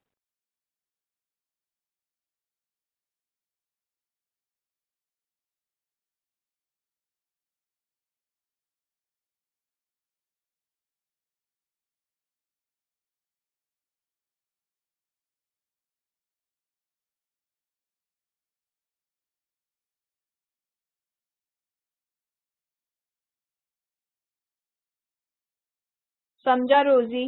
S1: समझा रोजी.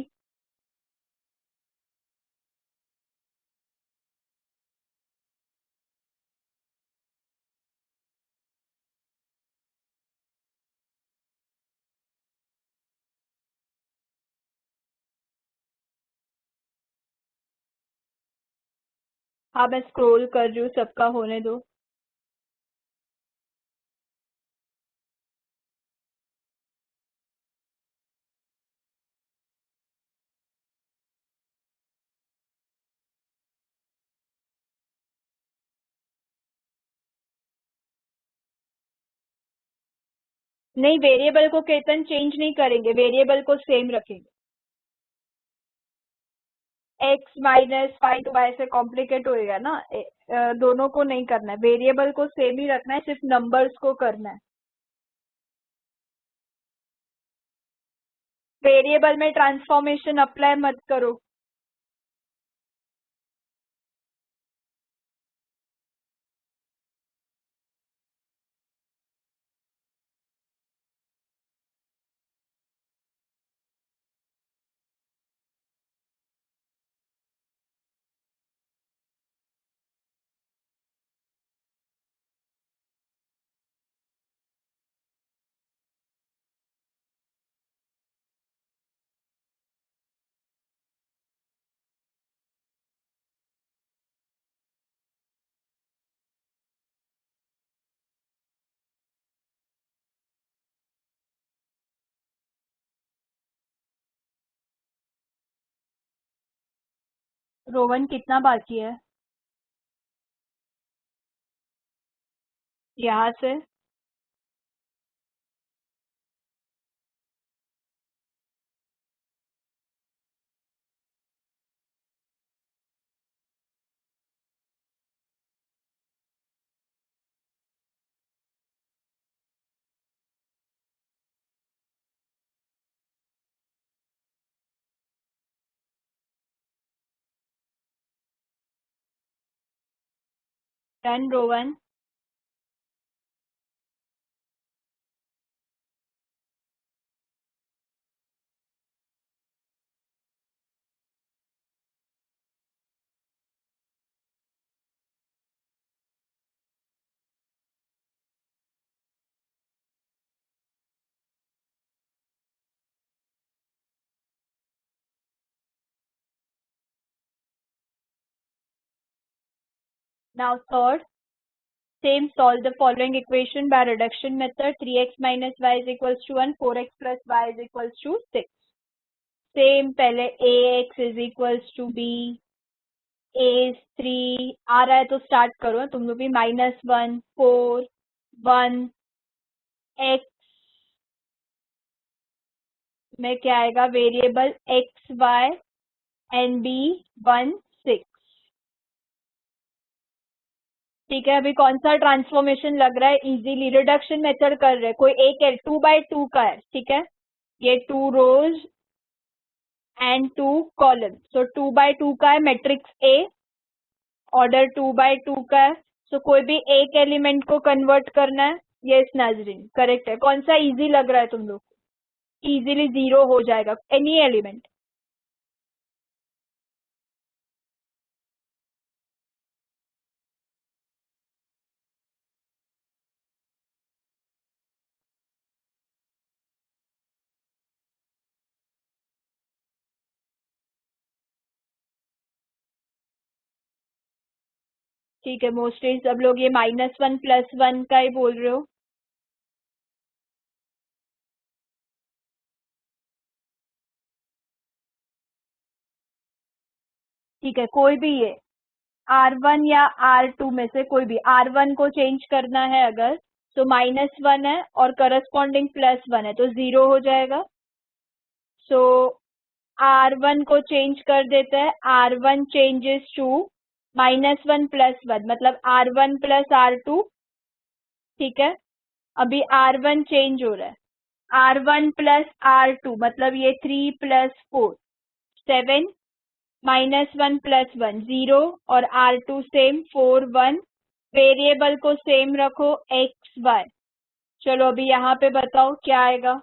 S1: हाँ मैं स्क्रॉल कर रही हूँ, सबका होने दो. नहीं, वेरिएबल को केतन चेंज नहीं करेंगे, वेरिएबल को सेम रखेंगे. एक्स माइनस 5 तो ऐसे कॉम्प्लिकेट होएगा ना. दोनों को नहीं करना है, वेरिएबल को सेम ही रखना है, सिर्फ नंबर्स को करना है. वेरिएबल में ट्रांसफॉर्मेशन अप्लाई मत करो. रोवन कितना बाकी है यहाँ से? Done Rowan. Now third, same, solve the following equation by reduction method. 3x minus y is equals to 1, 4x plus y is equals to 6. Same, पहले ax is equals to b, a is 3 आ रहा है तो start करो तुम लोग भी, -1, 4, 1, x में क्या आएगा, variable x y and b 1 6. ठीक है, अभी कौन सा ट्रांसफॉर्मेशन लग रहा है इजीली, रिडक्शन मेथड कर रहे हैं, कोई एक है 2x2 का है. ठीक है, ये 2 रोज एंड 2 कॉलम, सो 2x2 का है, मैट्रिक्स ए, ऑर्डर 2x2 का है. सो कोई भी एक एलिमेंट को कन्वर्ट करना है. यस नाजरीन, करेक्ट है. कौन सा इजी लग रहा है तुम लोग, इजीली 0 हो जाएगा एनी एलिमेंट. ठीक है, मोस्टली सब लोग ये -1 +1 का ही बोल रहे हो. ठीक है, कोई भी ये R1 या R2 में से कोई भी, R1 को चेंज करना है अगर, तो -1 है और करस्पॉन्डिंग +1 है तो 0 हो जाएगा. सो R1 को चेंज कर देते हैं, R1 चेंजेस टू -1 +1, मतलब R1 प्लस R2. ठीक है, अभी R1 चेंज हो रहा है, R1 प्लस R2 मतलब ये 3 + 4 7, -1 + 1 0 और R2 सेम 4 1. वेरिएबल को सेम रखो x y. चलो अभी यहाँ पे बताओ क्या आएगा.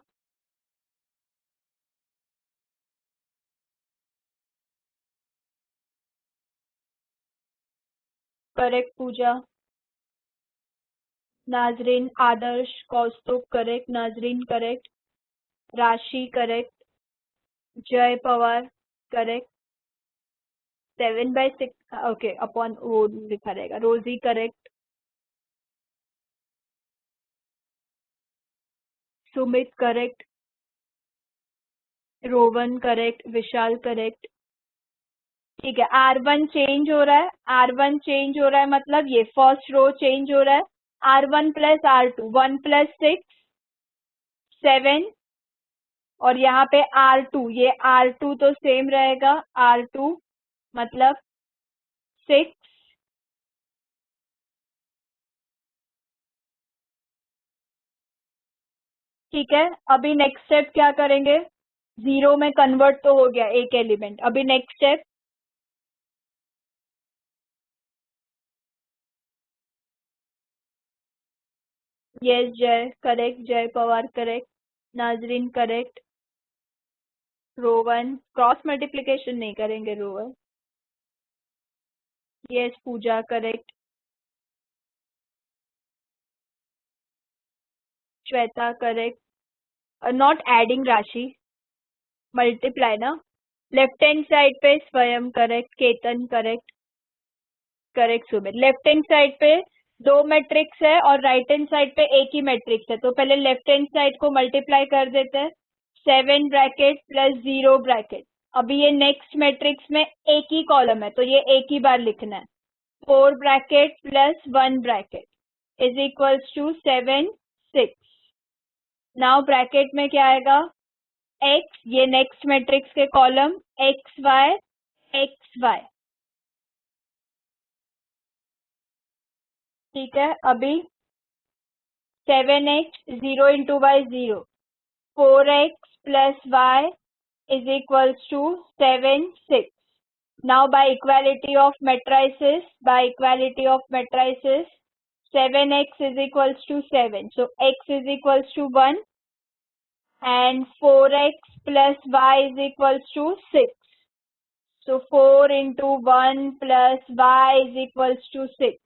S1: करेक्ट पूजा, नाजरीन, आदर्श, कौस्तुभ correct, Nazreen correct, Rashi correct, Jay Pawar correct, 7/6 okay upon वो लिखा रहेगा. Rosy correct, Sumit correct, Rowan correct, Vishal correct. ठीक है, R1 चेंज हो रहा है, R1 चेंज हो रहा है मतलब ये फर्स्ट रो चेंज हो रहा है. R1 प्लस R2 1 + 6 7 और यहाँ पे R2, ये R2 तो सेम रहेगा, R2 मतलब 6. ठीक है, अभी नेक्स्ट स्टेप क्या करेंगे, 0 में कन्वर्ट तो हो गया एक एलिमेंट. अभी next step, yes Jay correct, Jay Pawar correct, Nazreen correct, Rowan cross multiplication नहीं करेंगे Rowan. Yes Pooja correct, Shweta correct, not adding Rashi, multiply ना. लेफ्ट हैंड साइड पे Swayam correct, Ketan correct, correct Sumit. Left hand side पे दो मैट्रिक्स है और राइट हैंड साइड पे एक ही मैट्रिक्स है, तो पहले लेफ्ट हैंड साइड को मल्टीप्लाई कर देते हैं. 7 ब्रैकेट प्लस 0 ब्रैकेट. अभी ये नेक्स्ट मैट्रिक्स में एक ही कॉलम है तो ये एक ही बार लिखना है. 4 bracket plus 1 bracket is equals to 7 6. Now bracket में क्या आएगा, x, ये नेक्स्ट मैट्रिक्स के कॉलम एक्स वाई. ठीक है, अभी 7x 0 into y 0, 4x plus y is equals to 7 6. Now by equality of matrices, 7x is equals to 7, so x is equals to 1 and 4x plus y is equals to 6. So 4 into 1 plus y is equals to 6.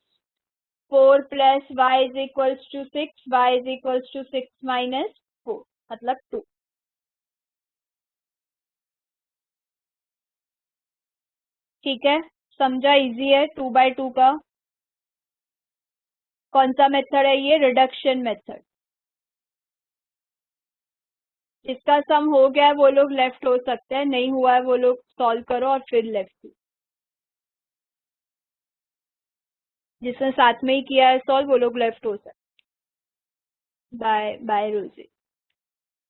S1: 4 plus y is equals to 6, y is equals to 6 minus 4 मतलब 2. ठीक है, समझा, easy है 2/2 का. कौन सा method है ये? Reduction method. जिसका सम हो गया है वो लोग लेफ्ट हो सकते हैं, नहीं हुआ है वो लोग सॉल्व करो और फिर लेफ्ट। जिसने साथ में ही किया है सॉल्व वो लोग लेफ्ट हो सकते हैं। बाय बाय रोजी।